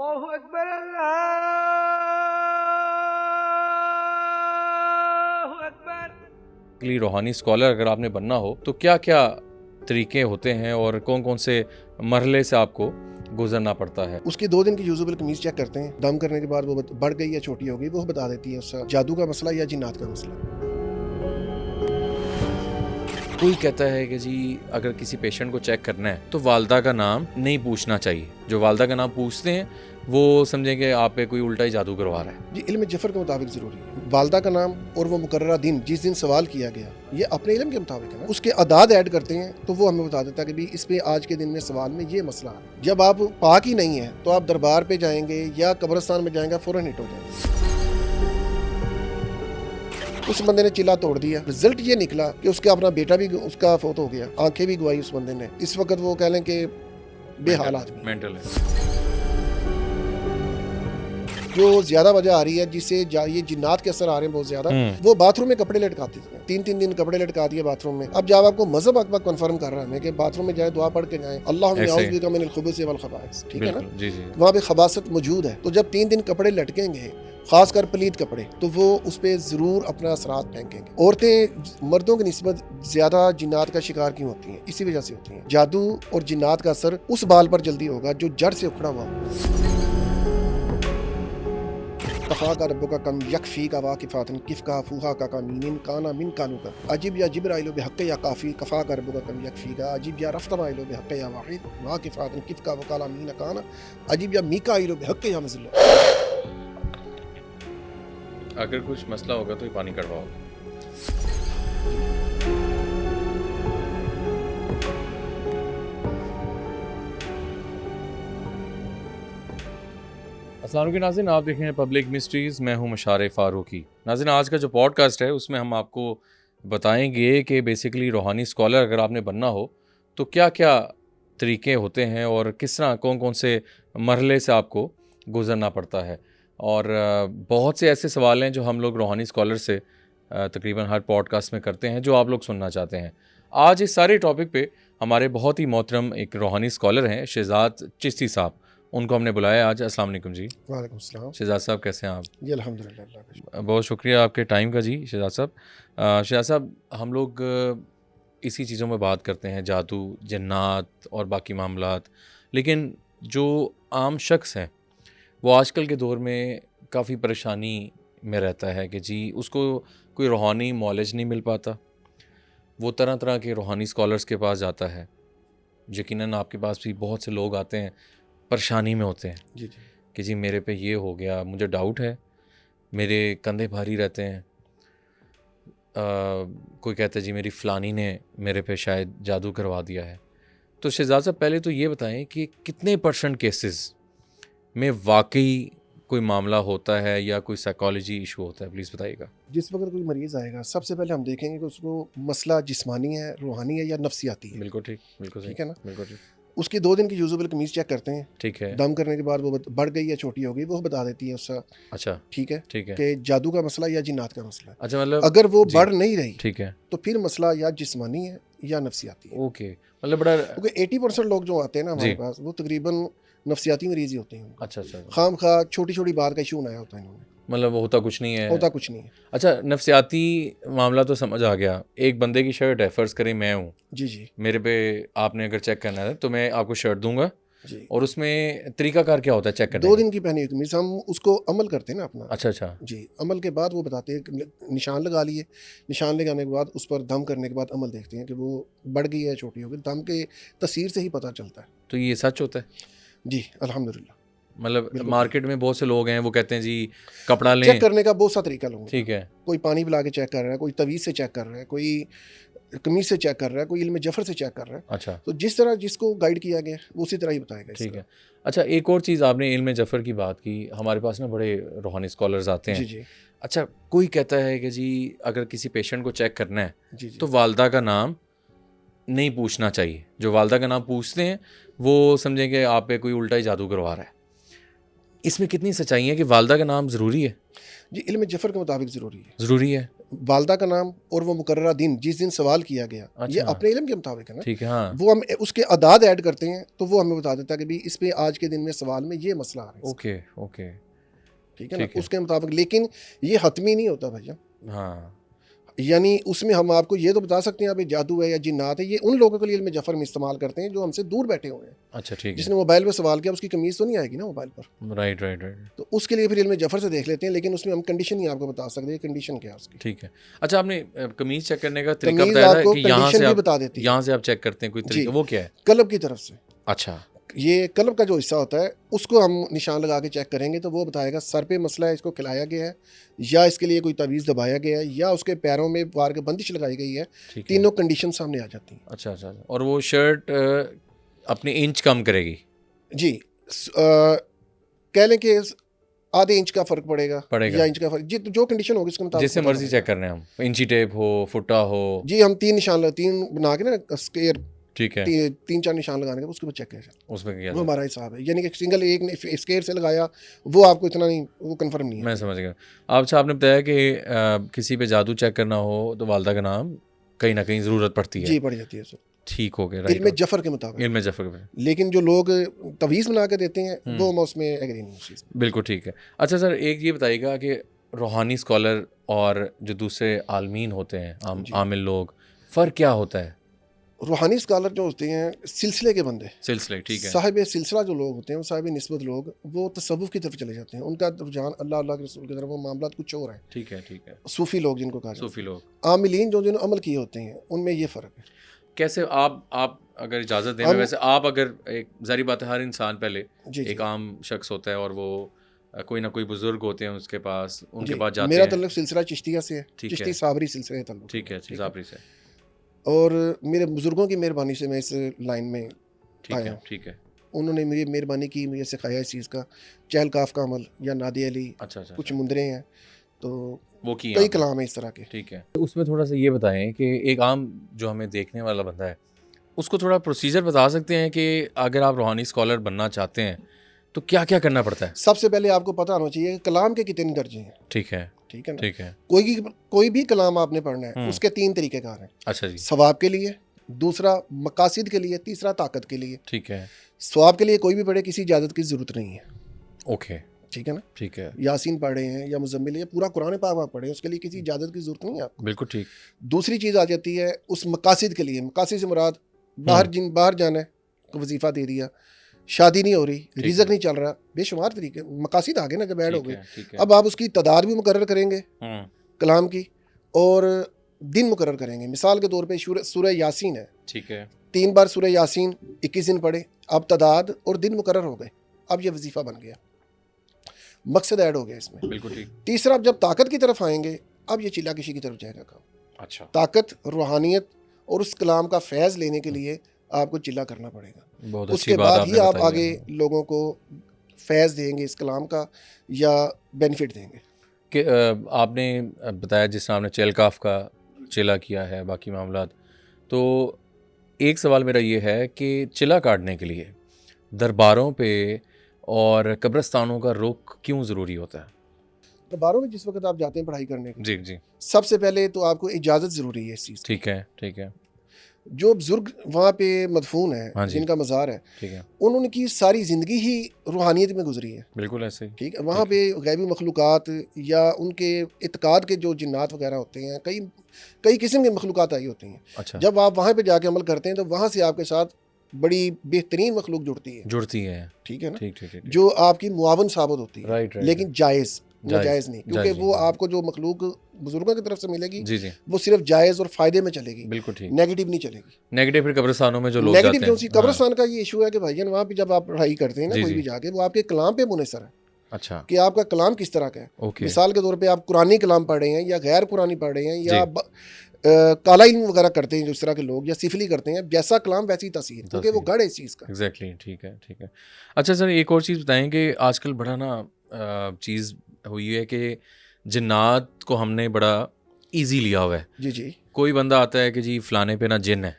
अल्लाहु अकबर अल्लाहु अकबर। रूहानी स्कॉलर अगर आपने बनना हो तो क्या क्या तरीके होते हैं और कौन कौन से मरहले से आपको गुजरना पड़ता है? उसकी 2 दिन की यूजुअल कमीज चेक करते हैं, दम करने के बाद वो बढ़ गई या छोटी हो गई, वो बता देती है उसका जादू का मसला या जिन्नात का मसला। कोई कहता है कि जी अगर किसी पेशेंट को चेक करना है तो वालदा का नाम नहीं पूछना चाहिए। जो वालदा का नाम पूछते हैं वो समझेंगे आप पे कोई उल्टा ही जादू करवा रहा है। जी, इल्म जफर के मुताबिक जरूरी है। वालदा का नाम और वो मुकर्ररा दिन जिस दिन सवाल किया गया, ये अपने इल्म के मुताबिक है ना। उसके अदाद ऐड करते हैं तो वो हमें बता देता है कि भी इस पे आज के दिन में सवाल में ये मसला है। जब आप पाक ही नहीं है तो आप दरबार पे जाएंगे या कब्रिस्तान में जाएंगे, फौरन हिट हो जाएंगे। उस बंदे ने चिल्ला तोड़ दिया, रिजल्ट ये निकला कि उसका अपना बेटा भी उसका फौत हो गया, आंखें भी गवाई उस बंदे ने। इस वक्त वो कह लें कि बेहाल आदमी। मेंटल है। जो ज्यादा वजह आ रही है जिससे ये जिन्नात के असर आ रहे हैं बहुत ज्यादा, वो बाथरूम में कपड़े लटकाते थे। 3-3 दिन कपड़े लटका दिए बाथरूम में। अब जब आपको मजहब अकबर कंफर्म कर रहा है कि बाथरूम में जाए, दुआ पढ़ के जाए, अल्लाहुम्मा अऊज़ु बिका मिनल खुबूसी वल खबाइस, ठीक है ना, जी जी। वहाँ पे खबासत मौजूद है। तो जब 3 दिन कपड़े लटकेंगे, खासकर पलीद कपड़े, तो वो उस पर जरूर अपना असरात फेंकेंगे। औरतें मर्दों की निस्बत ज्यादा जिन्नात का शिकार क्यों होती हैं? इसी वजह से होती हैं। जादू और जिन्नात का असर उस बाल पर जल्दी होगा जो जड़ से उखड़ा हुआ होगा। कफ़ा का रब्बुका कम यकफ़ी का वाकिफ़ातन किफ़का फूहा का मीनिन काना मिन कानू का अजीब या जिब्राइलो बिहक़्क़ि या काफ़ी कफ़ा का रब्बुका कम यकफ़ी का अजीब या रफ़्तमाइलो बिहक़्क़ि या वाहिद वाकिफ़ातन किफ़का वकाला मीन काना अजीब या मीकाइलो बिहक़्क़ि या मज़ल्ला। अगर कुछ मसला होगा तो ये पानी कड़वाओ। अस्सलाम वालेकुम नाज़रीन, आप देख रहे हैं पब्लिक मिस्ट्रीज़। मैं हूं मशारे फ़ारूकी। नाज़रीन, आज का जो पॉडकास्ट है उसमें हम आपको बताएंगे कि बेसिकली रूहानी स्कॉलर अगर आपने बनना हो तो क्या क्या तरीके होते हैं और किस तरह कौन कौन से मरहले से आपको गुज़रना पड़ता है। और बहुत से ऐसे सवाल हैं जो हम लोग रूहानी स्कॉलर से तकरीबन हर पॉडकास्ट में करते हैं, जो आप लोग सुनना चाहते हैं। आज इस सारे टॉपिक पे हमारे बहुत ही मोहतरम एक रूहानी स्कॉलर हैं, शहजाद चिश्ती साहब, उनको हमने बुलाया आज। अस्सलाम वालेकुम जी। वालेकुम सलाम। शहजाद साहब कैसे हैं आप? जी अल्हम्दुलिल्लाह, अल्लाह का शुक्र। बहुत शुक्रिया आपके टाइम का जी शहजाद साहब। शहजाद साहब, हम लोग इसी चीज़ों में बात करते हैं, जादू, जन्नात और बाकी मामलात, लेकिन जो आम शख्स है वो आजकल के दौर में काफ़ी परेशानी में रहता है कि जी उसको कोई रूहानी नॉलेज नहीं मिल पाता। वो तरह तरह के रूहानी स्कॉलर्स के पास जाता है। यकीनन आपके पास भी बहुत से लोग आते हैं, परेशानी में होते हैं जी जी। कि जी मेरे पे ये हो गया, मुझे डाउट है, मेरे कंधे भारी रहते हैं। कोई कहता है जी मेरी फ़लानी ने मेरे पे शायद जादू करवा दिया है। तो शहजाद साहब, पहले तो ये बताएं कि कितने % केसेस में वाकई कोई मामला होता है या कोई साइकोलॉजी इशू होता है, प्लीज़ बताइएगा। जिस वक्त कोई मरीज आएगा, सबसे पहले हम देखेंगे कि उसको मसला जिस्मानी है, रूहानी है या नफ्सियाती है। बिल्कुल ठीक, बिल्कुल ठीक है ना। बिल्कुल ठीक। उसकी 2 दिन की यूजुअल कमीज चेक करते हैं, ठीक है। दम करने के बाद वो बढ़ गई या छोटी हो गई, वो बता देती है उसका, अच्छा ठीक है, ठीक है। कि जादू का मसला या जिन्नात का मसला है। अच्छा, मतलब अगर वो जी, बढ़ नहीं रही ठीक है, तो फिर मसला या जिस्मानी है या नफ्सियाती है। ओके, मतलब बड़ा क्योंकि 80% लोग जो आते हैं ना हमारे जी। पास, वो तकरीबन नफ्सियाती मरीज ही होते हैं। अच्छा अच्छा, खाम खा छोटी छोटी बात का इशू बनाया होता है इन्होंने, मतलब होता कुछ नहीं है। होता कुछ नहीं है। अच्छा, नफ्सियाती मामला तो समझ आ गया। एक बंदे की शर्ट है, फ़र्ज़ करें मैं हूँ, जी जी मेरे पे आपने अगर चेक करना है तो मैं आपको शर्ट दूंगा, जी। और उसमें तरीकाकार क्या होता है चेक करने 2 का? दिन की पहनी हुई कमीज, हम उसको अमल करते हैं ना अपना। अच्छा अच्छा, जी, अमल के बाद वो बताते हैं कि निशान लगा लिए, निशान लगाने के बाद उस पर दम करने के बाद अमल देखते हैं कि वो बढ़ गई है छोटी हो गई। दम के तस्वीर से ही पता चलता है। तो ये सच होता है? जी अल्हम्दुलिल्लाह। मतलब बिल्कुल मार्केट में बहुत से लोग हैं, वो कहते हैं जी कपड़ा चेक लें। करने का बहुत सा तरीका लोगों का। ठीक है, कोई पानी पिला के चेक कर रहा है, कोई तवीज़ से चेक कर रहा है, कोई कमीज से चेक कर रहा है, कोई इल्म जफर से चेक कर रहा है। अच्छा तो जिस तरह जिसको गाइड किया गया वो उसी तरह ही बताएगा। ठीक है। अच्छा, एक और चीज़, आपने इल्म जफ़र की बात की। हमारे पास ना बड़े रूहानी स्कॉलर्स आते जी हैं। जी अच्छा, कोई कहता है कि जी अगर किसी पेशेंट को चेक करना है जी जी। तो वालदा का नाम नहीं पूछना चाहिए। जो वालदा का नाम पूछते हैं वो समझेंगे आप पे कोई उल्टा ही जादू करवा रहा है। इसमें कितनी सच्चाई है कि वालदा का नाम ज़रूरी है? जी, इल्म जफ़र के मुताबिक ज़रूरी है। ज़रूरी है। वालदा का नाम और वो मुकर्ररा दिन जिस दिन सवाल किया गया, ये अच्छा। अपने इल्म के मुताबिक है ना। ठीक है, हाँ। वो हम उसके अदाद ऐड करते हैं तो वो हमें बता देता है कि भाई इस पे आज के दिन में सवाल में ये मसला आ रहा है। Okay, okay. ठीक है ना, ठीक है। उसके मुताबिक। लेकिन ये हतमी नहीं होता भैया। हाँ, यानी उसमें हम आपको ये तो बता सकते हैं अभी जादू है या जिन्नात है, ये उन लोगों के लिए इल्म जफ़र में इस्तेमाल करते हैं जो हमसे दूर बैठे हुए हैं। अच्छा ठीक है। जिसने मोबाइल पे सवाल किया उसकी कमीज़ तो नहीं आएगी ना मोबाइल पर, राइट, राइट, राइट। तो उसके लिए फिर इल्म जफ़र से देख लेते हैं। लेकिन उसमें हम कंडीशन नहीं आपको बता सकते कंडीशन क्या है उसकी। ठीक है। अच्छा, आपने कमीज़ चेक करने का तरीका कमीज़ बताया था आपको कि यहाँ कंडीशन से भी आप बता देती है। यहाँ से आप चेक करते हैं कोई तरीका, जी। वो क्या है? कलब की तरफ से, अच्छा, ये कलब का जो हिस्सा होता है उसको हम निशान लगा के चेक करेंगे तो वो बताएगा सर पे मसला है, इसको खिलाया गया है या इसके लिए कोई तवीज़ दबाया गया है या उसके पैरों में वार के बंदिश लगाई गई है। ठीक है। तीनों कंडीशन सामने आ जाती हैं। अच्छा, अच्छा। और वो शर्ट अपनी इंच कम करेगी? जी, कह लें कि आधे इंच का फ़र्क पड़ेगा। या इंच का फ़र्क, जी तो जो कंडीशन होगी उसके मुताबिक जिससे पता मर्जी लगेगा। चेक करने हम, इंची टेप हो, फुटा हो। जी, हम तीन बना के ना स्केयर, ठीक है, 3-4 निशान लगाने के उसके बाद चेक किया जाए। उसमें क्या वो था? हमारा हिसाब है, यानी कि सिंगल एक ने स्केयर से लगाया वो आपको इतना नहीं, वो कंफर्म नहीं है। मैं समझ गया। अच्छा, आपने बताया कि किसी पे जादू चेक करना हो तो वालदा का नाम कहीं ना कहीं ज़रूरत पड़ती है। जी, पड़ जाती है। ठीक हो गया, इल्म राइट। जफ़र के मुताबिक। इल्म जफ़र पे, लेकिन जो लोग तवीज़ बना के देते हैं वो मैं उसमें एग्री नहीं हूँ उस चीज़ में। बिल्कुल ठीक है। अच्छा सर, एक ये बताइएगा कि रूहानी स्कॉलर और जो दूसरे आलमीन होते हैं, जी। आमिल लोग, फ़र्क क्या होता है? रूहानी स्कॉलर जो होते हैं सिलसिले के बंदे, सिलसिले, ठीक है। साहिब सिलसिला जो लोग होते हैं, वो साहिब निस्बत लोग, वो तसव्वुफ़ की तरफ चले जाते हैं। उनका रुझान अल्लाह के रसूल की तरफ, वो मामलात कुछ और है। ठीक है, ठीक है। सूफ़ी लोग जिनको कहा जाता सूफ़ी लोग है, आमिलीन जो जिन्होंने अमल किए होते हैं, उनमें ये फ़र्क है। कैसे? आप अगर इजाज़त दें, हम- वैसे आप अगर, एक ज़ाहिर बात है हर इंसान पहले जी, एक आम शख्स होता है और वो कोई ना कोई बुज़ुर्ग होते हैं उसके पास, उनके जी। पास जाते मेरा हैं। तल्लुक़ सिलसिला चिश्तिया से है, ठीक चिश्ती है। साबरी सिलसिले का तल्लुक़ है। ठीक है, ठीक है। ज़ाबरी से। और मेरे बुज़ुर्गों की मेहरबानी से मैं इस लाइन में ठीक आया है, हूँ। ठीक है। उन्होंने मेरी मेहरबानी की, मुझे सिखाया इस चीज़ का। चहल काफ का अमल या नादी अली, अच्छा, अच्छा, कुछ अच्छा। मुंदरे हैं, तो वो की कई आपने। कलाम हैं इस तरह के। ठीक है। उसमें थोड़ा सा ये बताएं कि एक आम जो हमें देखने वाला बंदा है, उसको थोड़ा प्रोसीजर बता सकते हैं कि अगर आप रूहानी स्कॉलर बनना चाहते हैं तो क्या क्या करना पड़ता है? सबसे पहले आपको पता होना चाहिए कि कलाम के कितने दर्जे हैं। ठीक है, ठीक है ना। ठीक है। कोई भी कलाम आपने पढ़ना है उसके 3 तरीक़ेकार हैं। अच्छा जी, सवाब के लिए, दूसरा मकासिद के लिए, तीसरा ताकत के लिए। ठीक है। सवाब के लिए कोई भी पढ़े, किसी इजाज़त की ज़रूरत नहीं है। ओके, ठीक है ना। ठीक है। यासीन पढ़े हैं या मुज़म्मिल, या पूरा कुरान पाक आप पढ़े, उसके लिए किसी इजाज़त की ज़रूरत नहीं है आपको। बिल्कुल ठीक। दूसरी चीज़ आ जाती है उस मकासिद के लिए। मकासिद से मुराद बाहर जाना है, वजीफ़ा दे दिया, शादी नहीं हो रही, रिज़्क नहीं चल रहा, बेशुमार तरीके मकासिद आ गए ना, जब ऐड हो ठीक गए। है, ठीक है। अब आप उसकी तादाद भी मुकर्रर करेंगे हम्म, कलाम की, और दिन मुकर्रर करेंगे। मिसाल के तौर पे सूरह यासीन है, ठीक है। 3 बार सूरह यासीन 21 दिन पढ़े, अब तादाद और दिन मुकर्रर हो गए, अब ये वजीफ़ा बन गया, मकसद ऐड हो गया इसमें। बिल्कुल ठीक। तीसरा, अब जब ताकत की तरफ आएंगे, अब ये चिल्ला किशी की तरफ जाएगा काम। अच्छा, ताकत, रूहानियत और उस कलाम का फैज़ लेने के लिए आपको चिल्ला करना पड़ेगा। बहुत अच्छी उसके बात बाद आपने ही आप बताई आगे है लोगों को फैज़ देंगे इस कलाम का या बेनिफिट देंगे। कि आपने बताया जिस तरह आपने चेलकाफ का चिला किया है, बाकी मामला, तो एक सवाल मेरा ये है कि चिला काटने के लिए दरबारों पे और कब्रिस्तानों का रुख क्यों ज़रूरी होता है? दरबारों में जिस वक्त आप जाते हैं पढ़ाई करने के लिए, जी, जी। सबसे पहले तो आपको इजाज़त ज़रूरी है इस चीज़ की। ठीक है, ठीक है। जो बुजुर्ग वहाँ पे मदफून हाँ है, जी। जिनका मज़ार है, ठीक है, उन्होंने की सारी ज़िंदगी ही रूहानियत में गुजरी है। बिल्कुल ऐसे ही। ठीक है, वहाँ पे गैबी मखलूक़ात या उनके इत्क़ाद के जो जिन्नात वगैरह होते हैं, कई किस्म के मखलूक़ात आई होती हैं। अच्छा, जब आप वहाँ पे जाके अमल करते हैं तो वहाँ से आपके साथ बड़ी बेहतरीन मखलूक जुड़ती है। जुड़ती है। ठीक है ना, ठीक, ठीक, ठीक। जो आपकी मुआवन साबित होती है। Right, right. लेकिन जायज़ नाजायज़ नहीं, क्योंकि जायज़ वो नहीं। आपको जो मखलूक बुजुर्गों की तरफ से मिलेगी जी, जी, वो सिर्फ जायज़ और फ़ायदे में चलेगी, बिल्कुल ठीक। नेगेटिव नहीं चलेगी। नेगेटिव फिर कब्रिस्तानों में जो लोग नेगेटिव जाते जो हैं। सी हाँ, कब्रिस्तान का ये इशू है कि भाईजान वहाँ पे जब आप पढ़ाई करते हैं ना, जी, कोई जी। भी जाके, वो आपके कलाम पे मुनसर है अच्छा, कि आपका कलाम किस तरह का है। ओके। मिसाल के तौर पे आप कुरानी कलाम पढ़ रहे हैं या गैर कुरानी पढ़ रहे हैं या जी। काला इल्म वगैरह करते हैं, जो इस तरह के लोग, या सिफली करते हैं, जैसा कलाम वैसी तसीर, क्योंकि वो गढ़ है इस चीज़ का। एग्जैक्टली, ठीक है, ठीक है। अच्छा सर, एक और चीज़ बताएं कि आजकल बड़ा ना चीज़ हुई है कि जिन्नात को हमने बड़ा इजी लिया हुआ है। जी जी कोई बंदा आता है कि जी फलाने पे ना जिन है,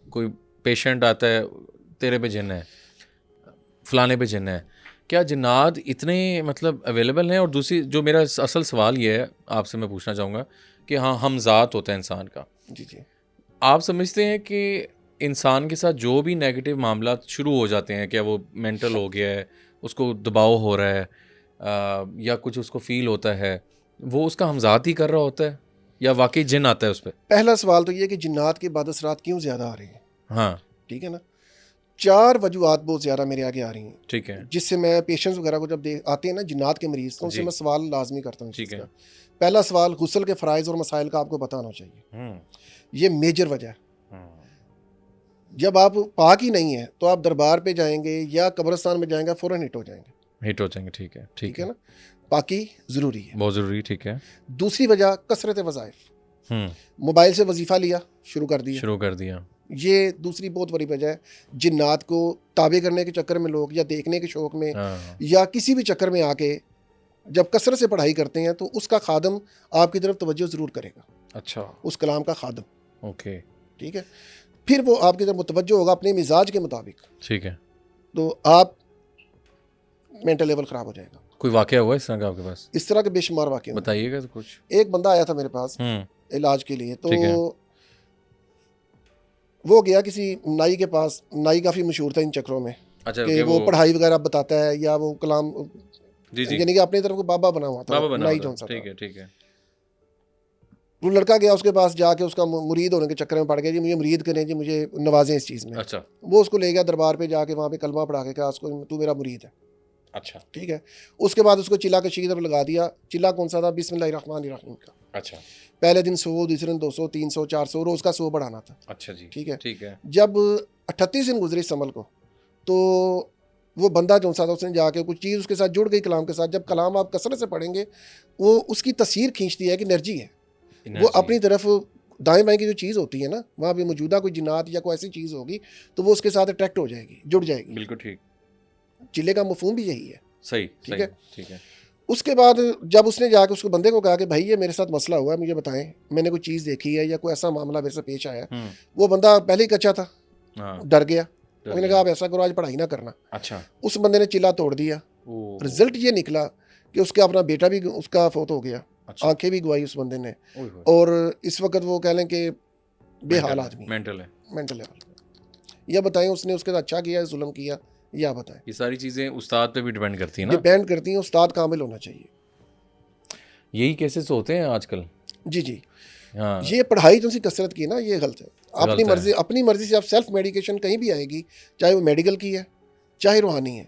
कोई पेशेंट आता है तेरे पे जिन है, फलाने पे जिन है, क्या जिन्नात इतने मतलब अवेलेबल हैं? और दूसरी जो मेरा असल सवाल ये है आपसे मैं पूछना चाहूँगा कि हाँ हमज़ात होता है इंसान का, जी जी। आप समझते हैं कि इंसान के साथ जो भी नेगेटिव मामला शुरू हो जाते हैं, क्या वो मेंटल हो गया है, उसको दबाव हो रहा है या कुछ उसको फील होता है, वो उसका हमज़ात ही कर रहा होता है या वाकई जिन आता है उस पर? पहला सवाल तो ये कि जिन्नात के बाद असरात क्यों ज़्यादा आ रही हैं, हाँ ठीक है ना। 4 वजूहात बहुत ज़्यादा मेरे आगे आ रही हैं, ठीक है जिससे मैं पेशेंट्स वगैरह को जब देख आते हैं ना जिन्नात के मरीज़, तो उनसे जी। मैं सवाल लाजमी करता हूँ इस ठीक चीज़ है। का। पहला सवाल, गुस्ल के फ़राइज़ और मसाइल का आपको पता होना चाहिए, ये मेजर वजह है। जब आप पाक ही नहीं है तो आप दरबार पे जाएंगे या कब्रिस्तान में जाएंगे, फ़ौरन हिट हो जाएंगे, हिट हो जाएंगे। ठीक है ठीक है ना। पाकी ज़रूरी है। बहुत ज़रूरी। ठीक है दूसरी वजह कसरत वज़ाइफ, मोबाइल से वजीफ़ा लिया, शुरू कर दिया, शुरू कर दिया। ये दूसरी बहुत बड़ी वजह है। जिन्नात को ताबे करने के चक्कर में लोग, या देखने के शौक़ में, हाँ या किसी भी चक्कर में आके जब कसरत से पढ़ाई करते हैं तो उसका खादम आपकी तरफ तवज्जो ज़रूर करेगा, अच्छा उस कलाम का खादम, ओके ठीक है। फिर वो आपकी तरफ मुतवज्जो होगा अपने मिजाज के मुताबिक, ठीक है। तो आप मेंटल लेवल ख़राब हो जाएगा। कोई वाक़या हुआ इस तरह का आपके पास? इस तरह के बेशुमार वाक़े हुए। बताइएगा तो कुछ। एक बंदा आया था मेरे पास इलाज के लिए, ठीक है। तो वो गया किसी नाई के पास। नाई काफ़ी मशहूर था इन चक्रों में अच्छा कि कि वो पढ़ाई वगैरह बताता है, या वो कलाम, जी जी यानी कि अपनी तरफ को बाबा बना हुआ था, बाबा बना नाई हुआ था। जौन सा ठीक था। है ठीक है वो लड़का गया उसके पास, जाके उसका मुरीद होने के चक्कर में पड़ गया, जी मुझे मुरीद करें, जी मुझे नवाजें इस चीज़ में। अच्छा वो उसको ले गया दरबार पे, जाके वहाँ पे कलमा पढ़ा के कहा उसको, तू मेरा मुरीद है, अच्छा ठीक है। उसके बाद उसको चिल्ला कशीद पर लगा दिया। चिल्ला कौन सा था? बिस्मिल्लाहिर्रहमानिर्रहीम का। अच्छा पहले दिन 100, दूसरे दिन 200, 300, 400, रोज़ का 100 बढ़ाना था, अच्छा जी ठीक है। ठीक है जब 38 दिन गुजरे इस अमल को, तो वो बंदा जो सा था उसने जाके कुछ चीज़ उसके साथ जुड़ गई कलाम के साथ। जब कलाम आप कसरत से पढ़ेंगे, वो उसकी तस्वीर खींचती है कि एनर्जी है, वो अपनी तरफ दाएं बाएं की जो चीज़ होती है ना, वहाँ पे मौजूदा कोई जिन्नात या कोई ऐसी चीज़ होगी तो वो उसके साथ अट्रैक्ट हो जाएगी, जुड़ जाएगी। बिल्कुल ठीक चिल्ले का मफहूम भी यही है, सही ठीक सही है। ठीक है उसके बाद जब उसने जाके उसको बंदे को कहा कि भाई ये मेरे साथ मसला हुआ है, मुझे बताएं, मैंने कोई चीज़ देखी है या कोई ऐसा मामला मेरे से पेश आया। वो बंदा पहले ही कच्चा था, हाँ डर गया। डर मैंने गया। कहा आप ऐसा करो, आज पढ़ाई ना करना। अच्छा उस बंदे ने चिल्ला तोड़ दिया। ओ रिजल्ट ये निकला कि उसका अपना बेटा भी उसका फौत हो गया, अच्छा आंखें भी गवाई उस बंदे ने, ओए होए, और इस वक्त वो कह लें कि बेहाल आदमी, मेंटल है। Mental level. या बताएं उसने उसके साथ अच्छा किया, जुल्म किया, या बताएं। ये सारी चीज़ें उस्ताद पे भी डिपेंड करती है ना। डिपेंड करती हैं, उस्ताद कामिल होना चाहिए। यही केसेस होते हैं आजकल। जी जी। हाँ ये पढ़ाई जो सी कसरत की ना, ये गलत है। अपनी गलत है। अपनी मर्जी से आप सेल्फ मेडिकेशन कहीं भी आएगी, चाहे वो मेडिकल की है चाहे रूहानी है,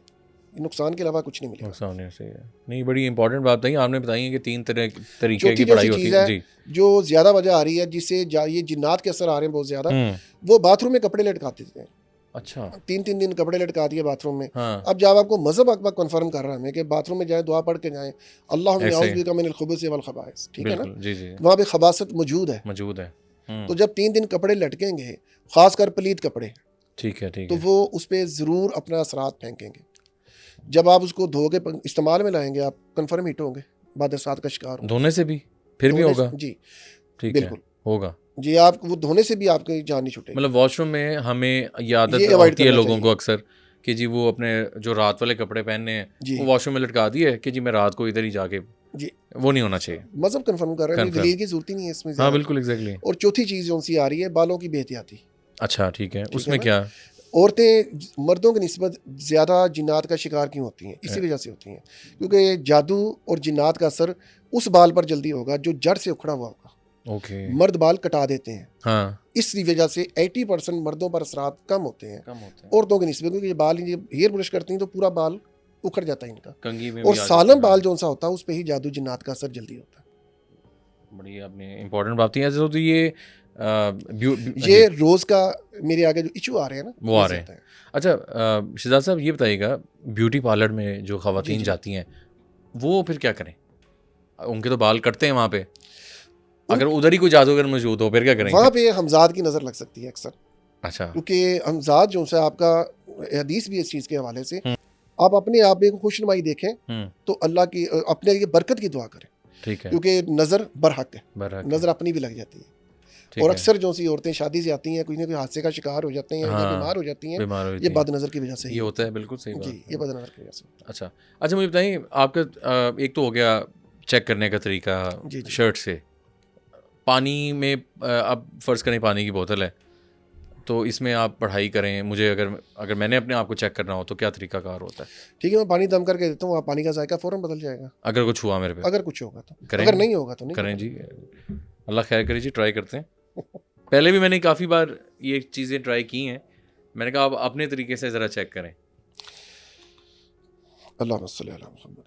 ये नुकसान के अलावा कुछ नहीं मिलेगा। नुकसान नहीं सही है। नहीं बड़ी इंपॉर्टेंट बात है आपने बताई है कि 3 तरीके चौथी की जो पढ़ाई सी होती चीज़ है है जी। जो ज़्यादा वजह आ रही है, जिससे ये जिन्नात के असर आ रहे हैं बहुत ज़्यादा, वो बाथरूम में कपड़े लटकाते थे। अच्छा 3-3 दिन कपड़े लटका दिए बाथरूम में। हाँ अब जब आपको मज़हब अकबर कन्फर्म कर रहा है हमें कि बाथरूम में जाएं, दुआ पढ़ के जाएं, अल्लाहुम्मा ऐसे। अऊज़ु बिका मिनल खुबूस वल खबाइस, ठीक है ना। बिल्कुल जी जी वहाँ पे खबासत मौजूद है। मौजूद है। तो जब 3 दिन कपड़े लटकेंगे, ख़ासकर पलीत कपड़े, ठीक है ठीक तो है वो उस पर ज़रूर अपना असरात फेंकेंगे। जब आप उसको धो के इस्तेमाल में लाएंगे, आप कन्फर्म हिट होंगे, बाद असरात का शिकार होंगे। धोने से भी फिर भी धोने होगा? से- जी ठीक है बिल्कुल होगा। जी। आप वो धोने से भी आपकी जान नहीं छूटेगी। मतलब वॉशरूम में हमें ये आदत ये avoid होती है करना लोगों चाहिए। को अक्सर कि जी वो अपने जो रात वाले कपड़े पहनने हैं जी वो वॉशरूम में लटका दिए कि जी मैं रात को इधर ही जाके, जी। वो नहीं होना चाहिए। मज़हब कन्फर्म कर रहे हैं, Confirm। दलील की जरूरत ही नहीं है इसमें हाँ ज़्यादा। बिल्कुल एग्जैक्टली। और चौथी चीज़ जो सी आ रही है, बालों की बेहतियाती। अच्छा ठीक है है उसमें ना? क्या? औरतें मर्दों की निस्बत ज़्यादा जिन्नात का शिकार क्यों होती हैं? इसी वजह से होती हैं क्योंकि जादू और जिन्नात का असर उस बाल पर जल्दी होगा जो जड़ से उखड़ा हुआ होगा। ओके मर्द बाल कटा देते हैं, हाँ इस वजह से 80% मर्दों पर असरात कम होते हैं कम होते हैं। औरतों की निस्बत, क्योंकि ये बाल ये हेयर ब्रश करती हैं तो पूरा बाल उखड़ जाता है इनका। कंघी में और भी आ सालम जाता है। बाल जो सा होता है उस पर ही जादू जिन्नात का असर जल्दी होता है। बड़ी आपने इंपॉर्टेंट बात की है। तो ये ये रोज़ का मेरे आगे जो इशू आ रहे हैं ना, वो आ ये रहे हैं। ज़्यादा है। अच्छा शिजात साहब ये बताइएगा, ब्यूटी पार्लर में जो जी, ख़वातीन जी। जाती हैं वो फिर क्या करें? उनके तो बाल कटते हैं वहाँ पे, अगर उधर ही कोई जादूगर मौजूद हो फिर क्या करेंगे? वहाँ पे हमजाद की नज़र लग सकती है अक्सर, अच्छा क्योंकि हमजाद जो है आपका हदीस भी है इस चीज़ के हवाले से। आप अपने आप में खुशनुमाई देखें तो अल्लाह की अपने लिए बरकत की दुआ करें, ठीक है क्योंकि नज़र बरहक है, बरहक है। नज़र अपनी भी लग जाती है। ठीक और है। अक्सर जो सी औरतें शादी से आती हैं कोई ना कोई हादसे का शिकार हो जाते हैं या हाँ, बीमार हो जाती हैं, बीमार हो ये जाती हैं। बदनज़र की वजह से ये ही होता है, बिल्कुल सही जी, बात ये है। बदनज़र की वजह से होता अच्छा, अच्छा मुझे बताइए आपका एक तो हो गया चेक करने का तरीका जी, जी। शर्ट से। पानी में अब फ़र्ज़ करें पानी की बोतल है, तो इसमें आप पढ़ाई करें, मुझे अगर अगर मैंने अपने आप को चेक करना हो तो क्या तरीकाकार होता है? है। ठीक है, मैं पानी दम करके देता हूँ, आप पानी का जायका फ़ौरन बदल जाएगा, अगर कुछ हुआ मेरे पे? अगर कुछ होगा तो। करें? अगर नहीं होगा तो नहीं करें होगा। जी। अल्लाह खैर करे जी, ट्राई करते हैं। पहले भी मैंने काफ़ी बार ये चीज़ें ट्राई की हैं। मैंने कहा आप अपने तरीके से ज़रा चेक करें। अल्लाहुम्मा सल्लि अला मुहम्मद।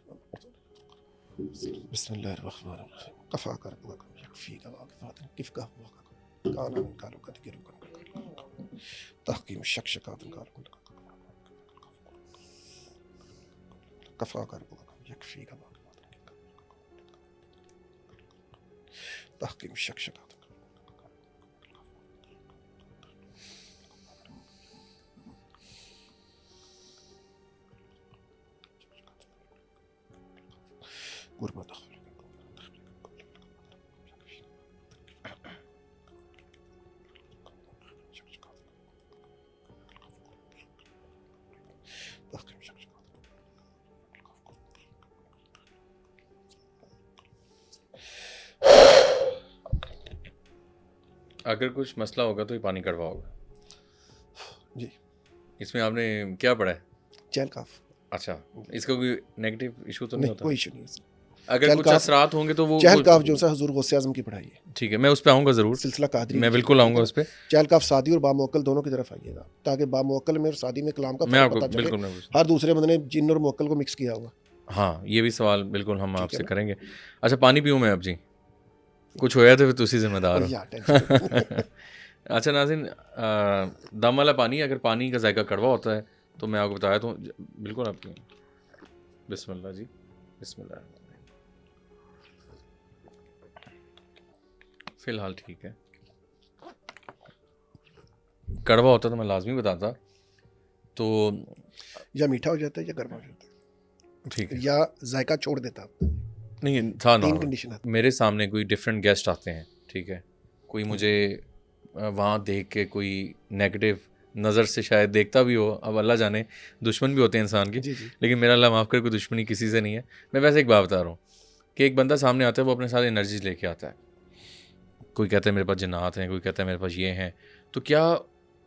बिस्मिल्लाहिर्रहमानिर्रहीम। कफ़ा कर यकफ़ीका मा किफ़ातन किफ़का हुआ काना मिन कालू का दिक्र तहकीम शक कफ़ा कर यकफ़ीका मा तहकीम शक गुरबत अगर कुछ मसला होगा तो ये पानी कड़वा होगा। जी, इसमें आपने क्या पढ़ा है? चहल काफ अच्छा, इसका कोई नेगेटिव इशू तो नहीं नहीं, होता? कोई इशू नहीं है। अगर चहल कुछ काफ असरात होंगे तो वो चहल काफ जो सा हुजूर गौसे आज़म की पढ़ाई है, ठीक है, मैं उस पे आऊँगा ज़रूर। सिलसिला कादरी मैं की बिल्कुल चीज़ है, आऊँगा ठीक उस पे। है ना? चहल काफ सादी और बामुअक्कल दोनों की तरफ आइएगा, ताकि बामुअक्कल में और सादी में कलाम का मैं फ़र्क आपको पता चले। बिल्कुल मैं हर दूसरे बंदे ने जिन और मुअक्कल को मिक्स किया हुआ। हाँ, ये भी सवाल बिल्कुल हम ठीक है आपसे ना? करेंगे। अच्छा पानी पीऊँ मैं अब जी? कुछ होया तो फिर तुसी ज़िम्मेदार और हो। या टेंशन अच्छा नाज़रीन, दम वाला पानी, अगर पानी का जायका कड़वा होता है तो मैं आपको बताया तो बिल्कुल आप पिएं। बिस्मिल्लाह जी, बिस्मिल्लाह। फ़िलहाल ठीक है। कड़वा होता तो मैं लाज़मी बताता। तो या मीठा हो जाता है या गर्म हो जाता ठीक है है। या जायका छोड़ देता है। नहीं था तीन नॉर्मल। कंडीशन आती मेरे सामने कोई डिफरेंट गेस्ट आते हैं, ठीक है, कोई मुझे वहाँ देख के कोई नेगेटिव नज़र से शायद देखता भी हो, अब अल्लाह जाने, दुश्मन भी होते हैं इंसान है। की, जी, जी। लेकिन मेरा अल्लाह माफ़ करे कोई दुश्मनी किसी से नहीं है। मैं वैसे एक बात बता रहा हूँ कि एक बंदा सामने आता है, वो अपने साथ एनर्जीज लेके आता है। कोई कहता है मेरे पास जन्नात हैं, कोई कहता है मेरे पास ये हैं, तो क्या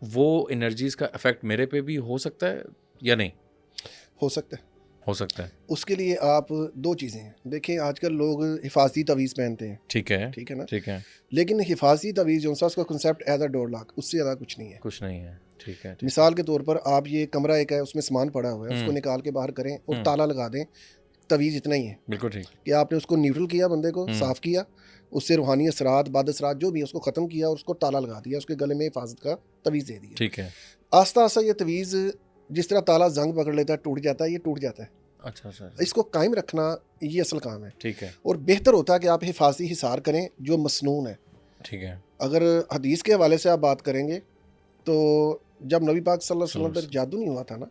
वो एनर्जीज़ का इफ़ेक्ट मेरे पे भी हो सकता है या नहीं? हो सकता है। हो सकता है। उसके लिए आप दो चीज़ें हैं, देखें आजकल लोग हिफाजती तवीज़ पहनते हैं, ठीक है, ठीक है ना? ठीक है, लेकिन हिफाजती तवीज़ जो सा उसका concept as a door lock, उससे ज़्यादा कुछ नहीं है। कुछ नहीं है, ठीक है, ठीक है। मिसाल के तौर पर आप ये कमरा एक है, उसमें सामान पड़ा हुआ है, उसको हम्म। निकाल के बाहर करें और हम्म। ताला लगा दें, तवीज़ इतना ही है बिल्कुल ठीक। कि आपने उसको न्यूट्रल किया, बंदे को साफ़ किया, उससे रूहानी असरात बद असरात जो भी है उसको ख़त्म किया और उसको ताला लगा दिया, उसके गले में हिफाजत का तवीज़ दे दिया। ठीक है। आस्ता आस्ता ये तवीज़ जिस तरह ताला जंग पकड़ लेता है, टूट जाता है, ये टूट जाता है। अच्छा अच्छा, इसको कायम रखना ये असल काम है। ठीक है, और बेहतर होता है कि आप हिफाजती हिसार करें जो मसनून है। ठीक है। अगर हदीस के हवाले से आप बात करेंगे तो जब नबी पाक सल्लल्लाहु अलैहि वसल्लम पर जादू नहीं हुआ था ना,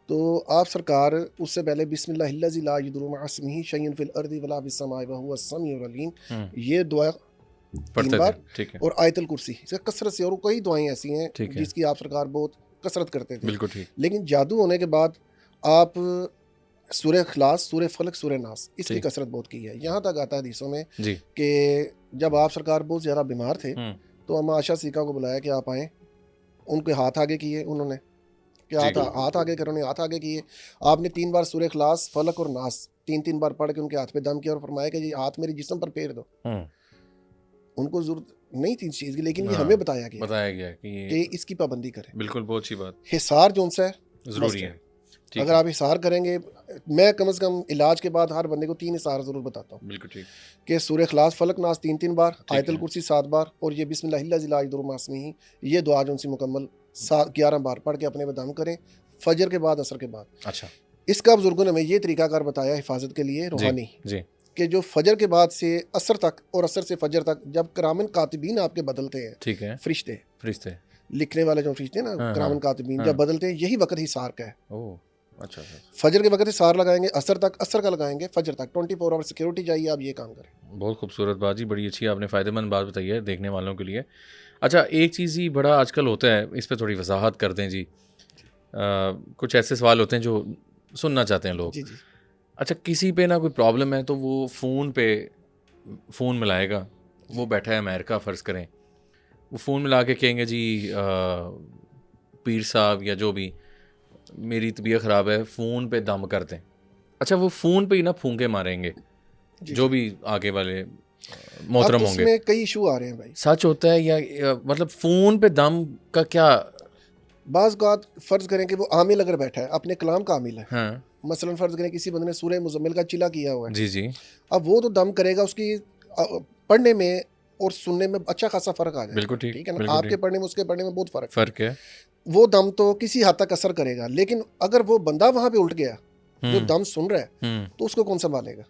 तो आप सरकार उससे पहले बिस्मिल्लाहिल्लज़ी ला यदुर्रु मअ इस्मिही शय्उन फिल अर्दि वला फिस समाई व हुवस समीउल अलीम, ये दुआ 3 पढ़ते थे, बार ठीक है, और आयतुल कुर्सी से कसरत से, और कई दुआएं ऐसी हैं ठीक है। जिसकी आप सरकार बहुत कसरत करते थे। बिल्कुल ठीक, लेकिन जादू होने के बाद आप सूरह इखलास, सूरह फलक, सूरह नास, इसकी ठीक। कसरत बहुत की है। यहाँ तक आता है हदीसों में जी। कि जब आप सरकार बहुत ज़्यादा बीमार थे तो अम्मा आशा सिद्दीक़ा को बुलाया कि आप आएँ। उनके हाथ आगे किए उन्होंने, कि हाथ आगे करो, उन्होंने हाथ आगे किए। आपने 3 बार सूरह इखलास, फलक और नास 3-3 बार पढ़ के उनके हाथ पे दम किया और फरमाया कि ये हाथ मेरे जिस्म पर फेर दो। उनको ज़रूरत नहीं थी इस चीज़ की, लेकिन ये हाँ, हमें बताया गया बताया गया कि कि इसकी पाबंदी करें। बिल्कुल बहुत अच्छी बात, हिसार जो है ज़रूरी मस्ट है। ठीक अगर है, आप हिसार करेंगे, मैं कम से कम इलाज के बाद हर बंदे को 3 हिसार ज़रूर बताता हूँ बिल्कुल ठीक, कि सूरह इखलास, फलक, नास 3-3 बार, आयतुल है। कुर्सी 7 बार और ये बिस्मिल्लाहिल्लज़ी ला यदुर्रु मअ इस्मिही, ये दुआ जो उनसे मुकम्मल 11 बार पढ़ के अपने में दम करें, फजर के बाद, असर के बाद। अच्छा, इसका बुजुर्गों ने हमें ये तरीकाकार बताया हिफाजत के लिए रूहानी, जी, कि जो फजर के बाद से असर तक और असर से फजर तक जब करामन कातिबीन आपके बदलते हैं, ठीक है, फरिश्ते फरिश्ते, लिखने वाले जो फरिश्ते ना हाँ, करामन हाँ, कातिबीन हाँ। जब बदलते हैं, यही वक्त हिसार का है। ओह, अच्छा अच्छा, फजर के वक्त ही सार लगाएंगे, असर तक, असर का लगाएंगे, फजर तक 24 आवर सिक्योरिटी चाहिए, आप ये काम करें। बहुत खूबसूरत बात जी, बड़ी अच्छी आपने फ़ायदेमंद बात बताई है देखने वालों के लिए। अच्छा, एक चीज़ ही बड़ा आजकल होता है, इस पे थोड़ी वजाहत कर दें जी। कुछ ऐसे सवाल होते हैं जो सुनना चाहते हैं लोग। जी जी अच्छा, किसी पे ना कोई प्रॉब्लम है तो वो फ़ोन मिलाएगा, वो बैठा है अमेरिका फ़र्ज़ करें, वो फ़ोन मिला के कहेंगे जी पीर साहब या जो भी, मेरी तबीयत ख़राब है, फ़ोन पे दम कर दें। अच्छा, वो फ़ोन पे ही ना फूंके मारेंगे, जी जो जी। भी आगे वाले अब मोहतरम होंगे। उसमें कई इशू आ रहे हैं भाई। सच होता है या मतलब फ़ोन पे दम का क्या? बाज़ औक़ात फ़र्ज़ करें कि वो आमिल अगर बैठा है, अपने कलाम का आमिल है, हाँ, मसलन फ़र्ज़ करें किसी बंदे ने सूरह मुज़म्मिल का चिला किया हुआ है, जी, जी। अब वो तो दम करेगा, उसकी पढ़ने में और सुनने में अच्छा खासा फ़र्क आ जाएगा, बिल्कुल ठीक, ठीक है ना? बिल्कुल आपके ठीक। पढ़ने में, उसके पढ़ने में बहुत फ़र्क है। फ़र्क है। वो दम तो किसी हद तक असर करेगा, लेकिन अगर वो बंदा वहाँ पे उल्ट गया, जो हुँ, दम सुन रहा है, हुँ। तो उसको कौन सँभालेगा?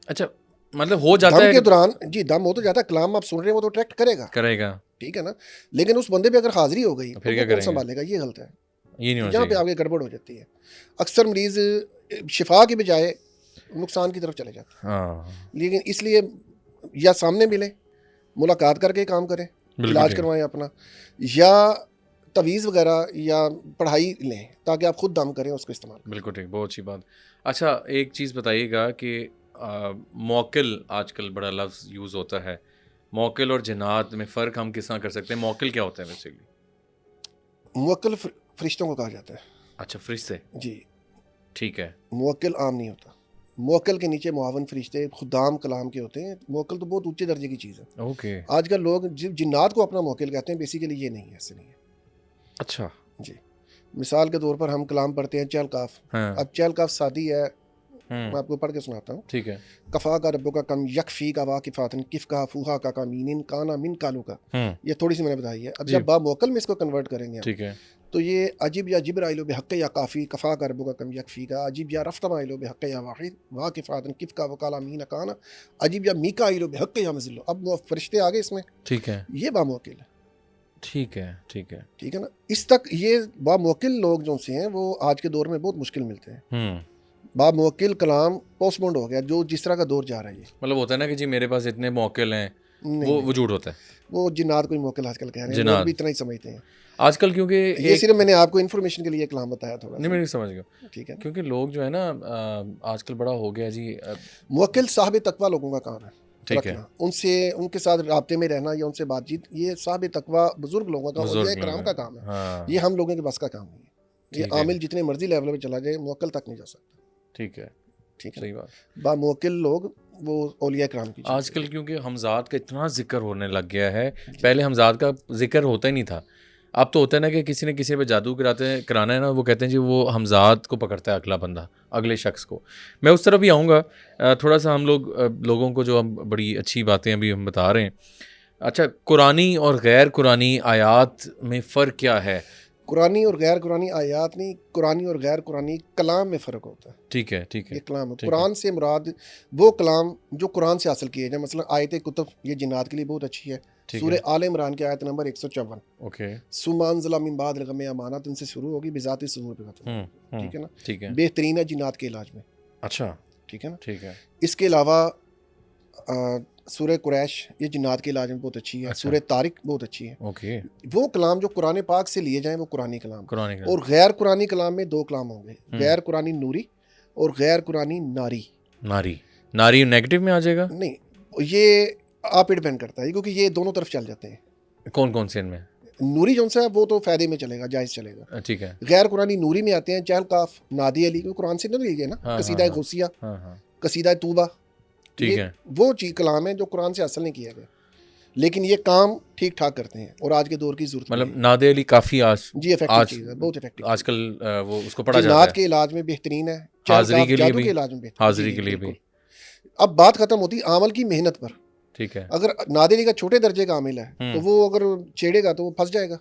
अच्छा, मतलब हो जाता दम है के कि दौरान जी, दम हो तो जाता है, कलाम आप सुन रहे हैं, वो तो अट्रैक्ट करेगा, करेगा, ठीक है ना? लेकिन उस बंदे पे अगर हाज़िरी हो गई, तो तो फिर वो क्या कौन करेंगे? सँभालेगा? ये गलत है। ये नहीं होना यहाँ पे चाहिए। आगे गड़बड़ हो जाती है। अक्सर मरीज़ शिफा की बजाय नुकसान की तरफ चले जाते हाँ, हैं। लेकिन इसलिए या सामने मिलें, मुलाकात करके काम करें, बिल्कुल इलाज ठीक, करवाएँ अपना, या तवीज़ वगैरह या पढ़ाई लें, ताकि आप खुद दम करें, उसको इस्तेमाल करें। बिल्कुल ठीक, बहुत अच्छी बात। अच्छा, एक चीज़ बताइएगा कि मौकिल आजकल बड़ा लफ्ज़ यूज़ होता है। मौकिल और जिन्नात में फ़र्क हम किस तरह कर सकते हैं? मौकिल क्या होता है बेसिकली? मुवक्किल फ़रिश्तों को कहा जाता है। अच्छा, फ़रिश्ते, जी, ठीक है। मुवक्किल आम नहीं होता। मुवक्किल के नीचे मुआवन फ़रिश्ते, खुद्दाम कलाम के होते हैं। मुवक्किल तो बहुत ऊँचे दर्जे की चीज़ है। ओके, आजकल लोग जिन्नात को अपना मुवक्किल कहते हैं, बेसिकली ये नहीं है, ऐसे नहीं है। अच्छा, जी, मिसाल के तौर पर हम कलाम पढ़ते हैं चल काफ। हाँ, अब चल काफ सादी है, मैं हुँ, आपको पढ़ के सुनाता हूँ। ठीक है। कफ़ा का रब्बु का कम यकफ़ी का वाकिफ़ातन किफ़ का फूहा का मीनिन काना मिन कालू का। हुँ, ये थोड़ी-सी मैंने बताई है। अब जी, जब बा मुवक्किल में इसको कन्वर्ट करेंगे हम, ठीक है, तो ये अजीब या जिब्राइल बिहक़्क़ या काफ़ी कफ़ा का रब्बु का कम यकफ़ी का, अजीब या रफ़्तमाइल बिहक़्क़ या वाहिद वाकिफ़ातन किफ़ का वकाला मीन काना, अजीब या मीकाइल बिहक़्क़ या मज़िल। अब वो फरिश्ते आ गए इसमें, ठीक है, ये बा मुवक्किल है, ठीक है, ठीक है। ठीक है ना? इस तक ये बा मुवक्किल लोग जो से हैं, वो आज के दौर में बहुत मुश्किल मिलते हैं। हुँ, बा मुवक्किल कलाम पोस्टपोन्ड हो गया, जो जिस तरह का दौर जा रहा है ये। मतलब होता है ना कि जी मेरे पास इतने मौकिल हैं, नहीं, वो नहीं, झूठ होता है। वो जिन्नात को ही मुवक्किल आजकल कह रहे हैं, लोग भी जिन्नात, इतना ही समझते हैं। आजकल क्योंकि ये एक सिर्फ मैंने आपको इन्फॉर्मेशन के लिए कलाम बताया नहीं, थोड़ा-सा, मैं समझ गया। ठीक है ना? क्योंकि लोग जो है ना आजकल बड़ा हो गया जी मुवक्किल साहिब तकवा लोगों का काम है ठीक है, रखना, उनसे उनके साथ राब्ते में रहना या उनसे बातचीत, ये साहिब तकवा बुजुर्ग लोगों का, औलिया बुज़ुर्ग लोग कराम हैं। का काम है। ये हाँ, हम लोगों के बस का काम नहीं है। ये ठीक है, आमिल जितने मर्जी लेवल पे चला जाए, मुवक्किल तक नहीं जा सकता, ठीक है, ठीक है सही ना? बात। बा मुवक्किल लोग वो औलिया कराम की चीज़ आजकल क्योंकि हमज़ात का इतना ज़िक्र होने लग गया है, है। जी, पहले हमज़ात का ज़िक्र होता ही नहीं था। अब तो होता है ना कि किसी ने किसी पे जादू कराना है ना, वो कहते हैं जी वो हमज़ात को पकड़ता है अगला बंदा, अगले शख्स को। मैं उस तरफ भी आऊँगा। थोड़ा-सा हम लोगों को जो हम बड़ी अच्छी बातें अभी हम बता रहे हैं। अच्छा, कुरानी और गैर कुरानी आयात में फ़र्क क्या है? कुरानी और गैर कुरानी आयात नहीं, कुरानी और गैर कुरानी कलाम में फ़र्क होता है। ठीक है, ठीक ये है, कलाम है। ठीक है। कुरान से मुराद वो कलाम जो कुरान से हासिल किए जाए, मसलन आयत कुतुब, ये जिन्नात के लिए बहुत अच्छी है। ठीक सूरह है, आल इमरान की आयत नंबर 154, ओके। सुम्मा अंज़ला मिन बाद गम अमानत, इनसे शुरू होगी, बिज़ाति सुदूर पे खत्म हुँ, होगी, हुँ, ठीक है ना? ठीक है। बेहतरीन है जिन्नात के इलाज में, अच्छा, ठीक है ना? ठीक है। इसके अलावा सूरह कुरैश, ये जिन्नात के इलाज में बहुत अच्छी है। अच्छा, सूरह तारिक बहुत अच्छी है। ओके। वो कलाम जो कुरान पाक से लिए जाएँ, वो कुरानी कलाम। कुरान का और गैर कुरानी कलाम में दो कलाम होंगे, हुँ, गैर कुरानी नूरी और गैर कुरानी नारी। नारी। नारी नेगेटिव में आ जाएगा? नहीं, ये आप पे डिपेंड करता है, क्योंकि ये दोनों तरफ चल जाते हैं। कौन-कौन से इनमें? नूरी जो सा है वो तो फ़ायदे में चलेगा, जायज़ चलेगा। ठीक है। गैर कुरानी नूरी में आते हैं चहल काफ, नादी अली, क्योंकि कुरान से नहीं लिए गए ना, हाँ, हाँ, कसीदा हाँ। गौसिया, हाँ, हाँ। कसीदा तूबा, ठीक ये है। वो चीज़ कलाम है जो कुरान से हासिल नहीं किया गया, लेकिन ये काम ठीक ठाक करते हैं और आज के दौर की ज़रूरत भी मतलब है। नादे अली काफ़ी जी, इफेक्टिव आज चीज़ है, बहुत इफेक्टिव चीज़ आजकल है। वो उसको पढ़ा जाता जिन्नात है। के इलाज में बेहतरीन है, चहल हाज़िरी काफ के लिए जादू भी के इलाज में बेहतरीन। जी, हाज़िरी जी, के लिए भी। बिल्कुल। अब बात खत्म होती है आमल की मेहनत पर। ठीक है। अगर नादेली का छोटे दर्जे का आमिल है, तो हुँ, वो अगर छेड़ेगा तो वो फंस जाएगा।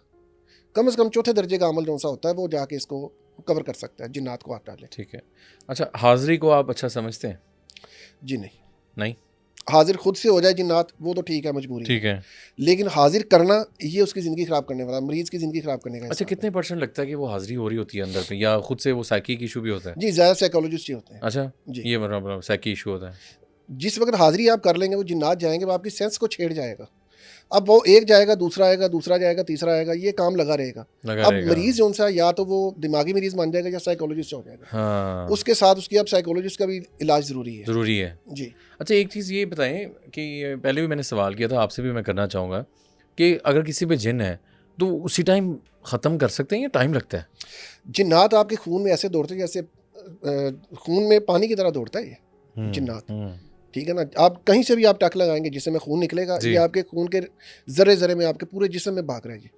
कम से कम चौथे दर्जे का अमल जो सा होता है, वो जाके इसको कवर कर सकता है, जिन्नात को हाथ डाले। ठीक है। अच्छा, हाज़िरी को आप अच्छा समझते हैं? जी नहीं, नहीं? हाजिर खुद से हो जाए जिन्नात, वो तो ठीक है, मजबूरी है। ठीक है। लेकिन हाजिर करना, ये उसकी ज़िंदगी ख़राब करने वाला, मरीज़ की ज़िंदगी ख़राब करने का अच्छा, हिसाब है। कितने परसेंट लगता है कि वो हाजिरी हो रही होती है अंदर पे, या खुद से वो साइकिक इशू भी होता है? जी, ज़्यादा साइकोलॉजिस्ट ही होते हैं अच्छा, जी। ये मतलब साइकिक इशू होता है। जिस वक्त हाजिरी आप कर लेंगे, वो जिन्नात जाएंगे, वो आपकी सेंस को छेड़ जाएगा। अब वो एक जाएगा, दूसरा आएगा, दूसरा जाएगा, तीसरा आएगा, ये काम लगा रहेगा। लगा अब रहेगा। मरीज़ जो सा, या तो वो दिमागी मरीज़ बन जाएगा या साइकोलॉजिस्ट हो जाएगा। हाँ, उसके साथ उसकी अब साइकोलॉजिस्ट का भी इलाज ज़रूरी है ज़रूरी है। जी। अच्छा, एक चीज़ ये बताएं कि पहले भी मैंने सवाल किया था, आपसे भी मैं करना चाहूँगा कि अगर किसी पे जिन है तो उसी टाइम ख़त्म कर सकते हैं या टाइम लगता है? जिन्नात आपके खून में ऐसे दौड़ते हैं जैसे खून में पानी की तरह दौड़ता है ये जिन्नात। ठीक है ना, आप कहीं से भी आप टक लगाएंगे जिसमें खून निकलेगा, जी। ये आपके खून के ज़रे ज़रे में आपके पूरे जिस्म में भाग रहा है जी।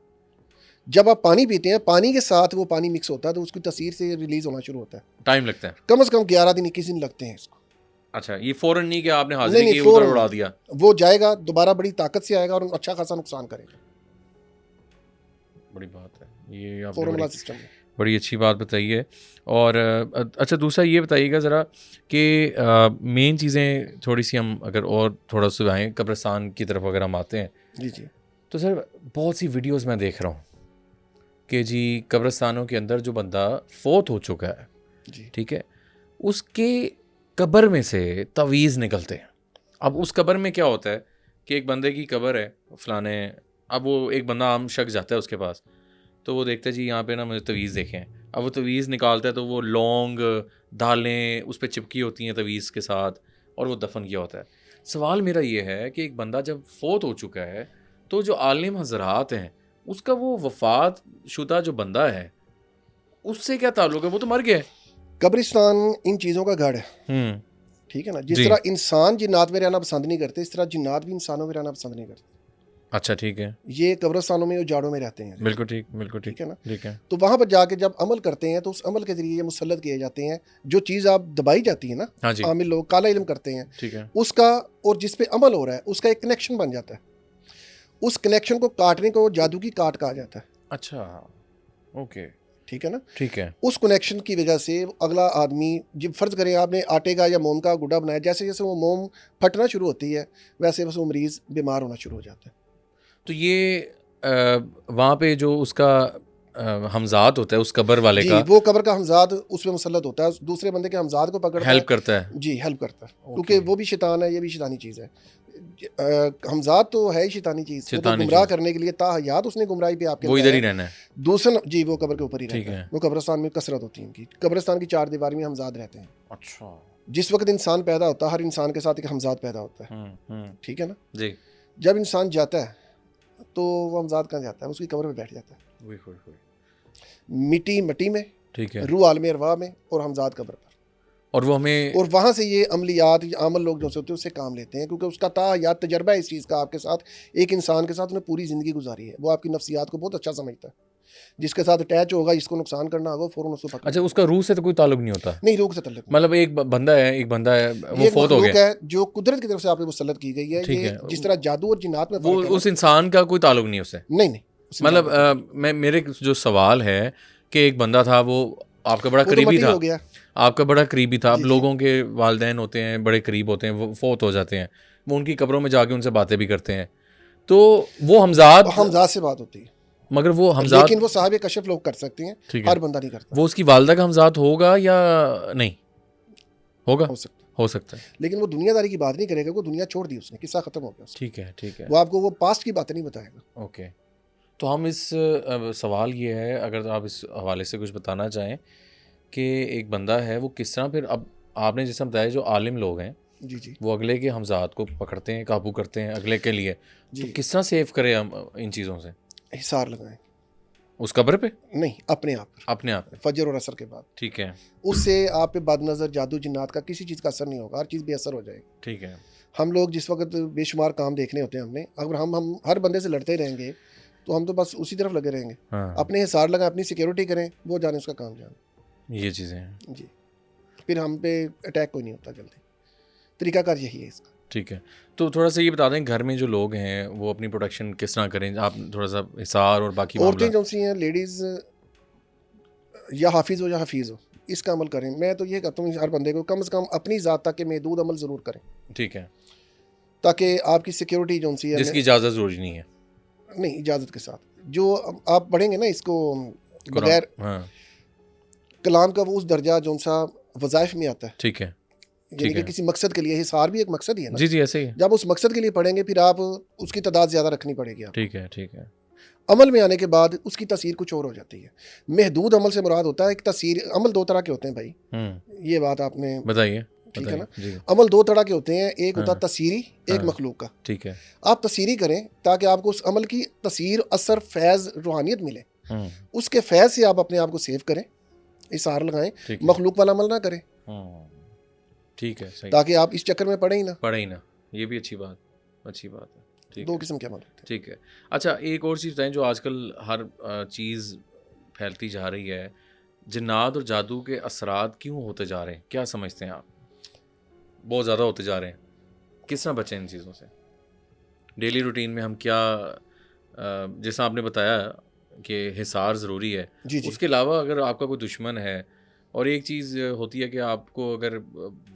जब आप पानी पीते हैं, पानी के साथ वो पानी मिक्स होता है तो उसकी तसीर से रिलीज होना शुरू होता है। टाइम लगता है? कम से कम 11 दिन 21 दिन लगते हैं इसको। अच्छा, ये फ़ौरन नहीं कि आपने नहीं हाज़िरी नहीं, की उधर फौरन उड़ा नहीं। दिया? वो जाएगा, दोबारा बड़ी ताकत से आएगा और अच्छा खासा नुकसान करेगा। बड़ी बात है, ये आपने फॉर्मूला बड़ी, सिस्टम है। बड़ी अच्छी बात बताई है। और अच्छा, दूसरा ये बताइएगा ज़रा कि मेन चीज़ें थोड़ी सी हम अगर और थोड़ा सा आएँ कब्रिस्तान की तरफ अगर हम आते हैं, जी जी। तो सर बहुत सी वीडियोस मैं देख रहा हूँ कि जी कब्रिस्तानों के अंदर जो बंदा फोत हो चुका है, जी ठीक है, उसके कब्र में से तवीज़ निकलते हैं। अब उस कब्र में क्या होता है कि एक बंदे की कब्र है फलाने, अब वो एक बंदा आम शख्स जाता है उसके पास, तो वो देखता है जी यहाँ पे ना मुझे तवीज़ देखें। अब वो तवीज़ निकालता है तो वो लौंग दालें उस पर चिपकी होती हैं तवीज़ के साथ, और वो दफन किया होता है। सवाल मेरा ये है कि एक बंदा जब फोत हो चुका है तो जो आलिम हजरात हैं उसका वो वफात शुदा जो बंदा है उससे क्या ताल्लुक है? वो तो मर गया है। कब्रिस्तान इन चीज़ों का गढ़ है। ठीक है ना, जिस जी। तरह इंसान जिन्नात में रहना पसंद नहीं करते, इस तरह जिन्नात भी इंसानों में रहना पसंद नहीं करते। अच्छा, ठीक है, ये कब्रिस्तानों में उजाड़ों में रहते हैं। बिल्कुल ठीक, बिल्कुल ठीक, ठीक है ना, ठीक है। तो वहाँ पर जाके जब अमल करते हैं तो उस अमल के ज़रिए ये मुसल्लत किए जाते हैं। जो चीज़ आप दबाई जाती है ना, हाँ जी, आमिल लोग काला इल्म करते हैं, ठीक है। उसका और जिस पे अमल हो रहा है उसका एक कनेक्शन बन जाता है। उस कनेक्शन को काटने को जादू की काट कहा जाता है। अच्छा, ओके, ठीक है ना, ठीक है। उस कनेक्शन की वजह से अगला आदमी, जब फ़र्ज़ करें आपने आटे का या मोम का गुड्डा बनाया, जैसे जैसे वो मोम फटना शुरू होती है वैसे वैसे वो मरीज़ बीमार होना शुरू हो जाता है। तो ये वहाँ पे जो उसका हमज़ात होता है उस कब्र वाले जी, का वो कब्र का हमज़ाद उस पे मुसल्लत होता है, दूसरे बंदे के हमज़ाद को पकड़ता हेल्प है। करता है। जी, हेल्प करता है, ओके। क्योंकि वो भी शैतान है, ये भी शैतानी चीज़ है। हमज़ाद तो है ही शैतानी चीज़, वो तो शैतानी गुमराह चीज़। करने के लिए ताहयात उसने गुमराही पे आपके वो इधर ही लगाया है। रहना है। दूसरा जी, वो कब्र के ऊपर ही ठीक रहता है। है। वो कब्रिस्तान में कसरत होती है इनकी। कब्रिस्तान की चार दीवारी में हमज़ाद रहते हैं। अच्छा। जिस वक्त इंसान पैदा होता है, हर इंसान के साथ एक हमज़ाद पैदा होता है। ठीक है ना, जी। जब इंसान जाता है तो वो हमज़ाद कहाँ जाता है? उसकी कब्र में बैठ जाता है, वही, वही, वही। मिट्टी में, ठीक है। रूह आलम अरवाह में, और हमज़ाद कब्र पर। और वो हमें और वहाँ से ये अमलियात या अमल लोग जो होते हैं उससे काम लेते हैं, क्योंकि उसका ताहयात तजर्बा है इस चीज़ का आपके साथ। एक इंसान के साथ उन्हें पूरी ज़िंदगी गुजारी है, वो आपकी नफ्सियात को बहुत अच्छा समझता है। जिसके साथ अटैच होगा, जिसको नुकसान करना होगा, फ़ौरन उसको पकड़। अच्छा, उसका रूह से तो कोई ताल्लुक नहीं होता? नहीं, रूह से तल्लुक नहीं। मतलब एक बंदा है, एक बंदा है, ये वो एक फोत हो मखलूक गया, है जो कुदरत की तरफ से आप पे मुसल्लत की गई है। ठीक ये है। जिस तरह जादू और जिन्नात में वो फ़र्क है उस इंसान का कोई ताल्लुक नहीं उससे? नहीं, उसमें मतलब ताल्लुक नहीं। मैं, मेरे जो सवाल है कि एक बंदा था, वो आपका बड़ा वो तो करीबी मटी था, हो गया। आपका बड़ा करीबी था। अब जी, जी। लोगों के वालिदैन होते हैं, बड़े करीब होते हैं, वो फोत हो जाते हैं, वो उनकी कब्रों में जाके उनसे बातें भी करते हैं, तो वो हमज़ाद, हमज़ाद से बात होती है, मगर वो हमज़ाद, लेकिन वो साहिब कशफ लोग कर सकते हैं, ठीक है, हर बंदा नहीं करता। वो उसकी वालदा का हमज़ाद होगा या नहीं होगा? हो सकता है, हो सकता है। लेकिन वो दुनियादारी की बात नहीं करेगा। वो दुनिया छोड़ दी उसने, किस्सा खत्म हो गया उसका। ठीक है, ठीक है, वो आपको वो पास्ट की बातें नहीं बताएगा। ओके। तो हम इस सवाल ये है, अगर आप इस हवाले से कुछ बताना चाहें कि एक बंदा है वो किस तरह फिर, अब आपने जैसा बताया जो आलिम लोग हैं जी जी वो अगले के हमज़ाद को पकड़ते हैं, काबू करते हैं अगले के लिए, जी। तो किस तरह सेव करें हम इन चीज़ों से? हिसार लगाएं, उस कब्र पे नहीं अपने आप पर, अपने आप पे? फजर और असर के बाद। ठीक है, उससे आप पे बदनज़र जादू जिन्नात का किसी चीज़ का असर नहीं होगा, हर चीज़ बेअसर हो जाएगी। ठीक है, हम लोग जिस वक्त बेशुमार काम देखने होते हैं हमने, अगर हम हर बंदे से लड़ते रहेंगे तो हम तो बस उसी तरफ लगे रहेंगे। हाँ, अपने हिसार लगाएं, अपनी सिक्योरिटी करें, वो जाने उसका काम जाने। ये चीज़ें हैं। जी, फिर हम पे अटैक कोई नहीं होता जल्दी। तरीकाकार यही है इसका। ठीक है, तो थोड़ा सा ये बता दें घर में जो लोग हैं वो अपनी प्रोटेक्शन किस तरह करें, आप थोड़ा सा हिसार और बाकी औरतें मामला। जो सी हैं, लेडीज़, या हाफिज़ हो या हफीज़ हो, इसका अमल करें। मैं तो ये कहता हूँ हर बंदे को कम से कम अपनी ज़ात तक के महदूद अमल ज़रूर करें। ठीक है, ताकि आपकी सिक्योरिटी जो सी है जिसकी इजाज़त ज़रूरी नहीं है नहीं, इजाज़त के साथ जो आप पढ़ेंगे ना इसको बगैर हाँ कलाम का वो उस दर्जा जो सा वज़ाइफ में आता है, ठीक है यानी ठीक कि है किसी मकसद के लिए, हिसार भी एक मकसद ही है ना। जी जी ऐसे ही है जब उस मकसद के लिए पढ़ेंगे फिर आप उसकी तादाद ज़्यादा रखनी पड़ेगी आप। ठीक है अमल में आने के बाद उसकी तसीर कुछ और हो जाती है। महदूद अमल से मुराद होता है एक तसीर, अमल दो तरह के होते हैं भाई, ये बात आपने बताइए ठीक है ना। जी अमल दो तरह के होते हैं, एक होता है हाँ, तसीरी, एक हाँ, मखलूक का। ठीक है आप तसीरी करें ताकि आपको उस अमल की तसीर, असर, फैज़, रूहानियत मिले। उसके फैज़ से आप अपने आप को सेव करें, इसार लगाएं। ठीक है मखलूक वाला अमल ना करें ठीक है सही ताकि आप इस चक्कर में पड़े ही ना। पढ़े ही ना, ये भी अच्छी बात है ठीक दो है किस्म के अमल होते हैं। ठीक है। अच्छा एक और चीज़ बताएं जो आजकल हर चीज़ फैलती जा रही है, जिन्नात और जादू के असरात क्यों होते जा रहे हैं, क्या समझते हैं आप? बहुत ज़्यादा होते जा रहे हैं, किस तरह बचें इन चीज़ों से? डेली रूटीन में हम क्या जैसा आपने बताया कि हिसार ज़रूरी है, जी जी। उसके अलावा अगर आपका कोई दुश्मन है, और एक चीज़ होती है कि आपको अगर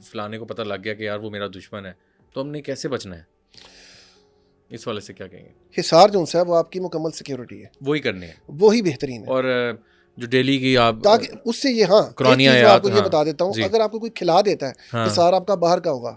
फलाने को पता लग गया कि यार वो मेरा दुश्मन है, तो हमने कैसे बचना है? इस वाले से क्या कहेंगे? हिसार जो है वो आपकी मुकम्मल सिक्योरिटी है, वही करने हैं वही बेहतरीन है। और जो डेली की आप ताकि उससे ये, हाँ, एक कुरानी चीज़ मैं आयात, आपको ये हाँ, बता देता हूँ, जी। अगर आपको कोई खिला देता है, हाँ हिसार आपका बाहर का होगा,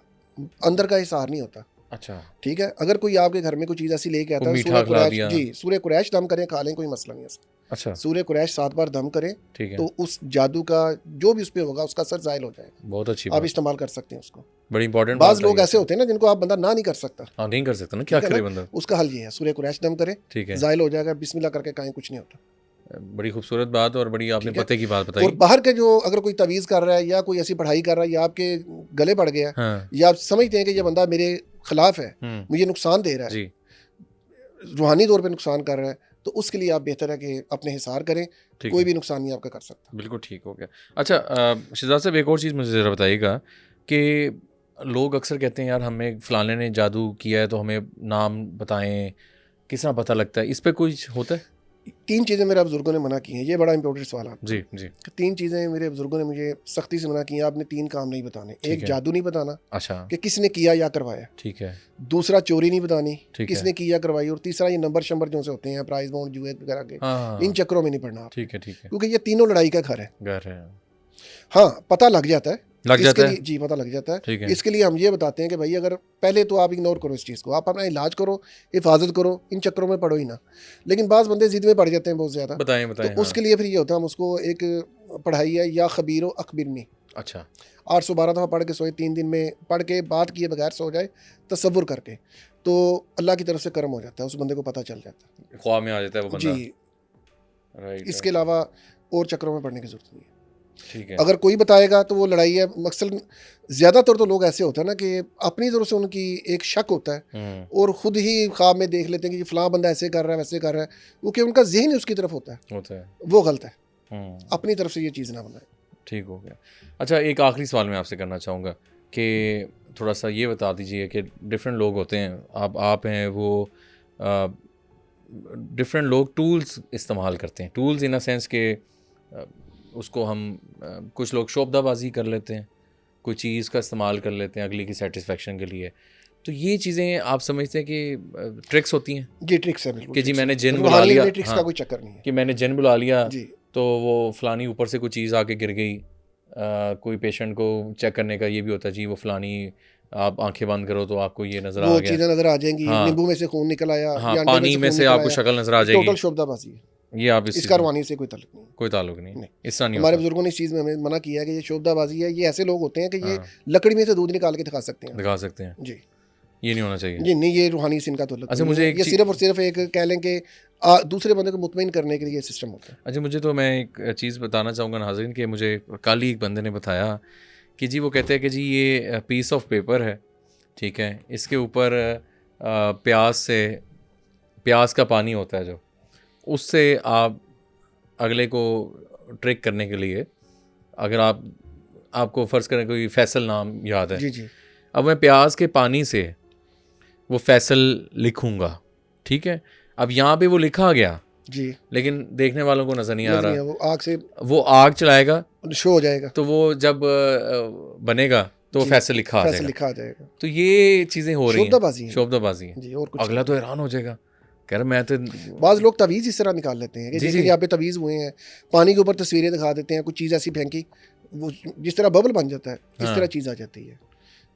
अंदर का हिसार नहीं होता। अच्छा ठीक है, अगर कोई आपके घर में कोई चीज़ ऐसी लेके आता कोई है, मीठा सूरह खिला कुरैश, दिया। जी, सूरह कुरैश दम करें, खा लें, कोई मसला नहीं है इसका। अच्छा सूरह कुरैश 7 बार दम करें ठीक है तो उस जादू का जो भी उस पे होगा उसका असर ज़ाहिल हो जाएगा, बहुत अच्छी आप बात, इस्तेमाल कर सकते हैं उसको। बड़ी इंपॉर्टेंट बाज़ लोग ऐसे होते हैं ना जिनको आप बंदा ना नहीं कर सकता, हाँ नहीं कर सकता ना, क्या ठीक है करे ना? बंदा, उसका हल ये है, सूरह कुरैश दम करें, ठीक है। ज़ाहिल हो जाएगा, बिस्मिल्लाह करके कहीं कुछ नहीं होता। बड़ी खूबसूरत बात और बड़ी आपने ठीक है। पते की बात और बताई। बाहर के जो अगर कोई तवीज़ कर रहा है या कोई ऐसी पढ़ाई कर रहा है या आपके गले पड़ गया हाँ या आप समझते हैं कि ये बंदा मेरे खिलाफ है, मुझे नुकसान दे रहा है, जी रूहानी तौर पे नुकसान कर रहा है, तो उसके लिए आप बेहतर है कि अपने हिसार करें, ठीक कोई है भी नुकसान नहीं आपका कर सकता। बिल्कुल ठीक हो गया। अच्छा शहजाद साहब एक और चीज़ मुझे ज़रा बताइएगा कि लोग अक्सर कहते हैं यार हमें फलाने ने जादू किया है तो हमें नाम बताएं, किस तरह पता लगता है, इस पे कुछ होता है? 3 चीज़ें मेरे बुजुर्गों ने मना की हैं, ये बड़ा इंपॉर्टेंट सवाल है। जी जी 3 चीज़ें मेरे बुजुर्गों ने मुझे सख्ती से मना की हैं, आपने 3 काम नहीं बताने। ठीक एक, है। जादू नहीं बताना अच्छा कि किसने किया या करवाया। ठीक है दूसरा, चोरी नहीं बतानी, ठीक किसने है किया करवाई। और तीसरा, ये नंबर शंबर जो से होते हैं, प्राइज बॉन्ड, जुए वगैरह के, हाँ इन चक्करों में नहीं पड़ना आप, ठीक है क्योंकि ये तीनों लड़ाई का घर है। घर है हाँ, पता लग जाता है, लग जाता इसके है लिए जी पता लग जाता है। ठीक है इसके लिए हम ये बताते हैं कि भाई अगर पहले तो आप इग्नोर करो इस चीज़ को, आप अपना इलाज करो, हिफाजत करो, इन चक्करों में पड़ो ही ना। लेकिन बाज़ बंदे जिद में पड़ जाते हैं बहुत ज़्यादा, बताएं बताएं तो उसके लिए फिर ये होता है, हम उसको एक पढ़ाई है, या खबीरो अखबिरनी, अच्छा 812 दफ़ा पढ़ के सोए, 3 दिन में पढ़ के बात किए बगैर सो जाए, तसव्वुर करके, तो अल्लाह की तरफ से करम हो जाता है, उस बंदे को पता चल जाता ख्वाब में आ जाता है वो है बंदा। जी। राइट इसके अलावा और चक्करों में पढ़ने की जरूरत नहीं है। ठीक है अगर कोई बताएगा तो वो लड़ाई है। मकसद ज़्यादातर तो लोग ऐसे होते हैं ना कि अपनी तरफ से उनकी एक शक होता है और ख़ुद ही ख्वाब में देख लेते हैं कि फ़लाँ बंदा ऐसे कर रहा है, वैसे कर रहा है, क्योंकि उनका ज़हन उसकी तरफ होता है, वो गलत है। अपनी तरफ से ये चीज़ ना बनाए। ठीक हो गया। अच्छा एक आखिरी सवाल मैं आपसे करना चाहूँगा कि थोड़ा सा ये बता दीजिए कि डिफरेंट लोग होते हैं, आप हैं वो, डिफरेंट लोग टूल्स इस्तेमाल करते हैं, टूल्स इन अ सेंस के उसको हम कुछ लोग शोबदाबाजी कर लेते हैं, कोई चीज़ का इस्तेमाल कर लेते हैं अगली की सेटिस्फेक्शन के लिए, तो ये चीज़ें आप समझते हैं कि ट्रिक्स होती हैं? जी ट्रिक्स है, बिल्कुल कि जी tricks मैंने है। जिन बुला रूहानियत लिया, में ट्रिक्स हाँ, का कोई चक्कर नहीं है कि मैंने जिन बुला लिया जी। तो वो फलानी ऊपर से कोई चीज़ आके गिर गई। कोई पेशेंट को चेक करने का ये भी होता है जी वो फलानी आप आंखें बंद करो तो आपको ये नज़र आ वो गया, चीज़ें नजर आ जाएंगी, हाँ। नींबू में से खून निकल आया हाँ या अंडे पानी में खून से निकल आपको आया, शक्ल नज़र आ जाएगी, टोटल शोबदाबाजी है। ये आप इस इसका रूहानियत से कोई ताल्लुक नहीं है। कोई ताल्लुक नहीं, नहीं। इस तरह नहीं हमारे होता। बुजुर्गों ने इस चीज़ में हमें मना किया है कि ये शोबदाबाजी है। ये ऐसे लोग होते हैं कि ये हाँ, लकड़ी में से दूध निकाल के दिखा सकते हैं दिखा सकते हैं, जी। ये नहीं होना चाहिए। जी नहीं, ये रूहानी से इनका ताल्लुक अच्छा, नहीं मुझे है। एक ये चीज़- सिर्फ और सिर्फ एक कह लें कि दूसरे बंदे को मुतमईन करने के लिए ये सिस्टम होता है। अच्छा मुझे तो मैं एक चीज़ बताना चाहूँगा नाज़रीन कि मुझे कल ही एक बंदे ने बताया कि जी वो कहते हैं कि जी ये पीस ऑफ पेपर है, ठीक है, इसके ऊपर प्याज का पानी होता है जो, उससे आप अगले को ट्रिक करने के लिए, अगर आपको फ़र्ज़ करें कोई फैसल नाम याद है, जी जी अब मैं प्याज के पानी से वो फैसल लिखूँगा, ठीक है, अब यहाँ पे वो लिखा गया जी, लेकिन देखने वालों को नज़र नहीं आ रहा, वो आग से वो आग चलाएगा शो हो जाएगा। तो वो जब बनेगा तो जी, फैसल लिखा आ फैसल जाएगा। लिखा आ जाएगा। तो ये चीज़ें हो रही हैं, शोबदाबाजी है शोबदाबाजी है। जी, और कुछ अगला तो हैरान हो जाएगा, कह रहा मैं तो बाज़ लोग तवीज़ इस तरह निकाल लेते हैं कि जी, देखें जी। यहाँ पे तवीज़ हुए हैं, पानी के ऊपर तस्वीरें दिखा देते हैं, कुछ चीज़ ऐसी फेंकी, वो जिस तरह बबल बन जाता है, इस हाँ। तरह चीज़ आ जाती है।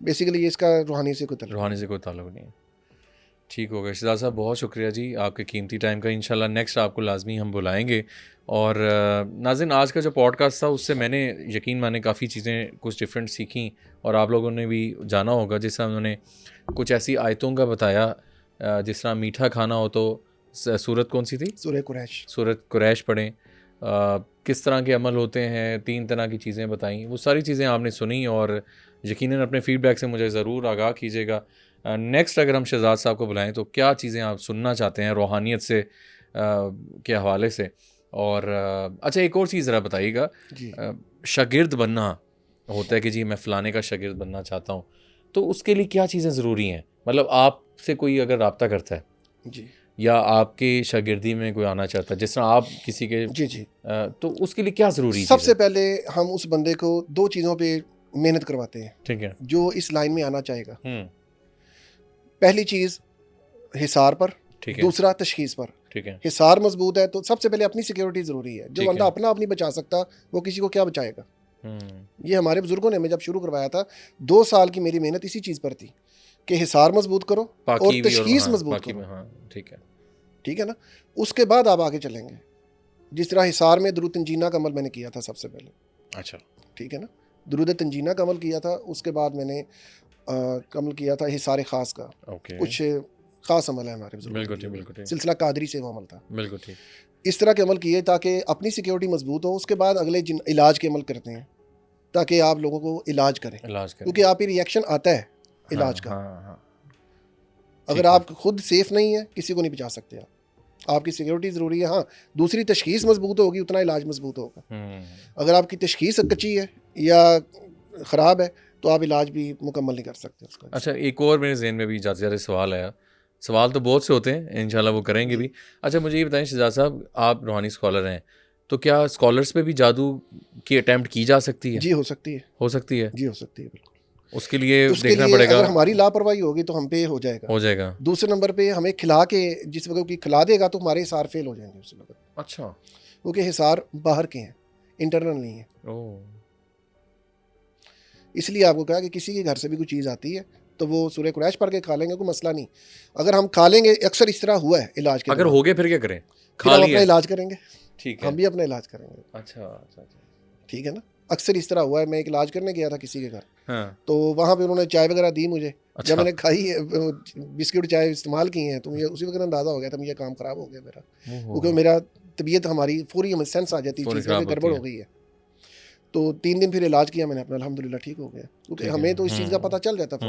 बेसिकली ये इसका रूहानी से कोई ताल्लुक रूहानी से कोई ताल्लुक नहीं है। ठीक हो गया शहजाद साहब, बहुत शुक्रिया जी आपके कीमती टाइम का। इंशाल्लाह नेक्स्ट आपको लाजमी हम बुलाएंगे। और नाज़रीन, आज का जो पॉडकास्ट था उससे मैंने यकीन माने काफ़ी चीज़ें कुछ डिफरेंट सीखी, और आप लोगों ने भी जाना होगा। जिस तरह उन्होंने कुछ ऐसी आयतों का बताया, जिस तरह मीठा खाना हो तो सूरत कौन सी थी, सूरह कुरैश। सूरत कुरैश पढ़ें, किस तरह के अमल होते हैं, 3 तरह की चीज़ें बताई, वो सारी चीज़ें आपने सुनी। और यकीनन अपने फ़ीडबैक से मुझे ज़रूर आगाह कीजिएगा। नेक्स्ट अगर हम शहजाद साहब को बुलाएं तो क्या चीज़ें आप सुनना चाहते हैं रूहानियत से के हवाले से। और अच्छा, एक और चीज़ ज़रा बताइएगा, जी शागिर्द बनना होता है कि जी मैं फ़लाने का शागिर्द बनना चाहता हूँ, तो उसके लिए क्या चीज़ें ज़रूरी हैं? मतलब आपसे कोई अगर रब्ता करता है जी या आपके शागिर्दी में कोई आना चाहता है, जिस तरह आप किसी के जी जी तो उसके लिए क्या ज़रूरी चीज़ सबसे है? पहले हम उस बंदे को 2 चीज़ों पे मेहनत करवाते हैं ठीक है। जो इस लाइन में आना चाहेगा। हम्म, पहली चीज़ हिसार पर, ठीक है। दूसरा तशखीस पर। ठीक है। हिसार मजबूत है तो सबसे पहले अपनी सिक्योरिटी ज़रूरी है। जो ठीक बंदा है। अपना आप नहीं बचा सकता वो किसी को क्या बचाएगा। हम्म, ये हमारे बुजुर्गों ने हमें जब शुरू करवाया था, 2 साल की मेरी मेहनत इसी चीज़ पर थी कि हिसार मजबूत करो पाकी और भी, और तशखीस हाँ, मजबूत पाकी करो। में, हाँ, ठीक है। ठीक है ना, उसके बाद आप आगे चलेंगे। जिस तरह हिसार में दुरूद तंजीना का अमल मैंने किया था सबसे पहले, अच्छा। ठीक है ना, दुरूद तंजीना का अमल किया था। उसके बाद मैंने अमल किया था हिसार खास का। ओके। कुछ खास अमल है हमारे बुजुर्गों बिल्कुल के ठीक, लिए, बिल्कुल ठीक, सिलसिला कादरी से वो अमल था। बिल्कुल ठीक। इस तरह के अमल किए ताकि अपनी सिक्योरिटी मजबूत हो। उसके बाद अगले इलाज के अमल करते हैं ताकि आप लोगों को इलाज करें, इलाज करें। क्योंकि आप ही रिएक्शन आता है इलाज का। हाँ, हाँ। अगर ठीक है। आप खुद सेफ नहीं है किसी को नहीं बचा सकते आप। आपकी सिक्योरिटी ज़रूरी है। हाँ, दूसरी तशखीस मजबूत होगी उतना इलाज मजबूत होगा। अगर आपकी तशखीस कच्ची है या ख़राब है तो आप इलाज भी मुकम्मल नहीं कर सकते उसका। अच्छा, एक और मेरे जहन में भी जाते जाते सवाल आया। सवाल तो बहुत से होते हैं, इंशाल्लाह वो करेंगे भी। अच्छा, मुझे ये बताएं शहजाद साहब, आप रूहानी स्कॉलर हैं, तो क्या स्कॉलर्स पे भी जादू की अटैम्प्ट की जा सकती है? जी हो सकती है, हो सकती है। जी हो सकती है, बिल्कुल। उसके लिए उसके देखना लिए पड़ेगा। अगर हमारी लापरवाही होगी तो हम पे हो जाएगा। हो जाएगा। दूसरे नंबर पे हमें खिला के, जिस वक्त की खिला देगा तो हमारे हिसार फेल हो जाएंगे उस वक्त, अच्छा। क्योंकि हिसार बाहर के हैं, इंटरनल नहीं है। ओह, इसलिए आपको कहा कि किसी के घर से भी कोई चीज़ आती है तो वो सूरह कुरैश पढ़ के खा लेंगे, कोई मसला नहीं। अगर हम खा लेंगे, अक्सर इस तरह हुआ है इलाज के अगर दौरान, हो गए फिर क्या करें? फिर खा हम अपना लिया, इलाज करेंगे, ठीक है। हम भी अपना इलाज करेंगे। अच्छा, अच्छा, अच्छा। ठीक है ना, अक्सर इस तरह हुआ है। मैं एक इलाज करने गया था किसी के घर, हाँ, तो वहाँ पे उन्होंने चाय वगैरह दी मुझे। अच्छा। जब मैंने खाई बिस्किट चाय इस्तेमाल की हैं तो मुझे उसी वक्त अंदाज़ा हो गया था मुझे काम ख़राब हो गया मेरा, ओहो, क्योंकि मेरा तबीयत हमारी पूरी हमें सेंस आ जाती है पूरी चीज़ में कि खराब गड़बड़ होती हो गई है। तो 3 दिन फिर इलाज किया मैंने अपना, अल्हम्दुलिल्लाह ठीक हो गया, क्योंकि ठीक है। हमें तो इस चीज़ का पता चल जाता था।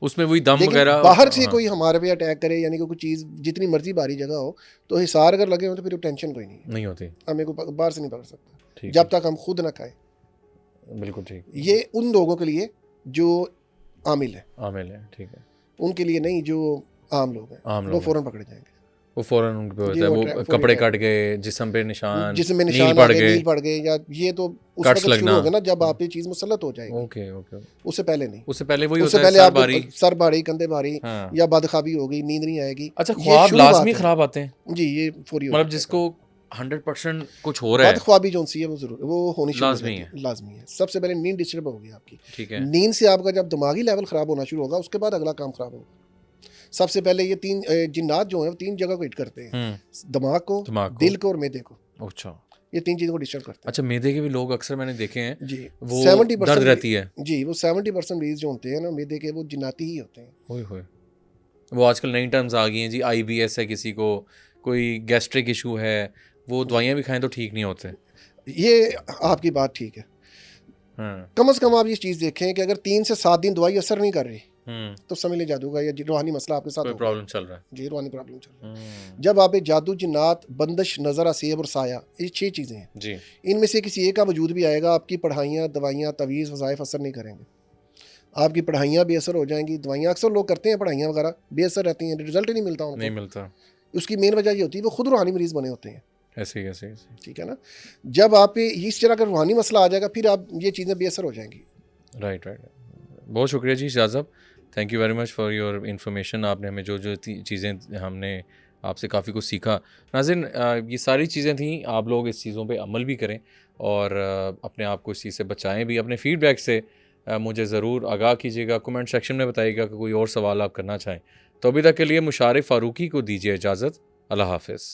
उसमें वही दम लेकिन वगैरह बाहर से हाँ, कोई हमारे पे अटैक करे, यानी कि कोई चीज़ जितनी मर्जी भारी जगह हो, तो हिसार अगर लगे हो तो फिर टेंशन कोई नहीं है, नहीं होती। हमें कोई बाहर से नहीं पकड़ सकता ठीक जब तक हम खुद ना खाएं। है, बिल्कुल ठीक। ये उन लोगों के लिए जो आमिल है, आमिल है, ठीक है। उनके लिए नहीं जो आम लोग हैं, आम वो लोग फ़ौरन पकड़े जाएंगे। वो फ़ौरन उन पे होता जी, है, वो वो फौरी कपड़े अटैक, कट गए, जिस्म पे निशान, जिसमें नील निशान आ पड़ गए, गए, नील पड़ गए, या ये तो उस कट्स वक्त शुरू लगना। हो गया ना जब आप ये चीज़ मुसल्लत हो जाएगी। Okay, okay. उससे पहले नहीं। उससे पहले वही उससे होता है, पहले सर भारी। आपको सर भारी, कंधे भारी, हाँ। या बदख्वाबी होगी, नींद नहीं आएगी। अच्छा, ये ख्वाब शुरुआत लाजमी है। खराब आते हैं? जी, ये फौरी हो मतलब जाता है। जिसको 100% कुछ हो रहा है, बदख्वाबी जो सी है वो जरूर वो होनी शुरू हो लाजमी जाती है, लाजमी है। सबसे पहले नींद डिस्टर्ब होगी आपकी। ठीक है। नींद से आपका जब दिमागी लेवल ख़राब होना शुरू होगा, उसके बाद अगला काम ख़राब होगा। सबसे पहले ये 3 जिन्नात जो हैं वो 3 जगह को हिट करते हैं, दिमाग को, दिमाग को, दिल को और मैदे को। अच्छा। ये 3 चीज़ों को डिस्टर्ब करते अच्छा, मैदे के भी लोग अक्सर मैंने देखे हैं, हैं। जी, वो 70% दर्द रहती है। जी, वो 70% मरीज जो होते हैं ना मैदे के, वो जिन्नाती ही होते हैं। ओए होए, वो आजकल नई टर्म्स आ गई हैं जी, IBS है किसी को, कोई गैस्ट्रिक इशू है, वो दवाइयाँ भी खाएं तो ठीक नहीं होते। ये आपकी बात ठीक है। हाँ। कम से कम आप ये चीज़ देखें कि अगर 3 से 7 दिन दवाई असर नहीं कर रही तो समझ लें जादू का या रूहानी मसला आपके साथ कोई हो गया। प्रॉब्लम चल रहा है। जी, रूहानी प्रॉब्लम चल रही है। जब आप जादू, जिन्नात, बंदिश, नज़र, असेब और साया, ये 6 चीज़ें हैं। जी। इनमें से किसी एक का वजूद भी आएगा, आपकी पढ़ाइयाँ, दवाइयाँ, तवीज़, वज़ाइफ असर नहीं करेंगे। आपकी पढ़ाइयाँ बेअसर हो जाएंगी। दवाइयाँ अक्सर लोग करते हैं, पढ़ाइयाँ वगैरह बेअसर रहती हैं, रिजल्ट ही नहीं मिलता उनको। नहीं मिलता। उसकी मेन वजह ये होती है वो खुद रूहानी मरीज़ बने होते हैं। ऐसे ही, ऐसे ही, ऐसे ही। ठीक है ना। जब आप पे इस तरह का रूहानी मसला आ जाएगा, फिर आप ये चीज़ें बेअसर हो जाएंगी। Right right. बहुत शुक्रिया जी शाह साहब, thank you very much for your information. आपने हमें जो जो चीज़ें, हमने आपसे काफ़ी कुछ सीखा। नाज़रीन, ये सारी चीज़ें थी, आप लोग इस चीज़ों पे अमल भी करें और अपने आप को इस चीज़ से बचाएं भी। अपने फीडबैक से मुझे ज़रूर आगाह कीजिएगा, कमेंट सेक्शन में बताइएगा कि कोई और सवाल आप करना चाहें। तो अभी तक के लिए मुशारे फ़ारूकी को दीजिए इजाज़त। अल्लाह हाफ़िज़।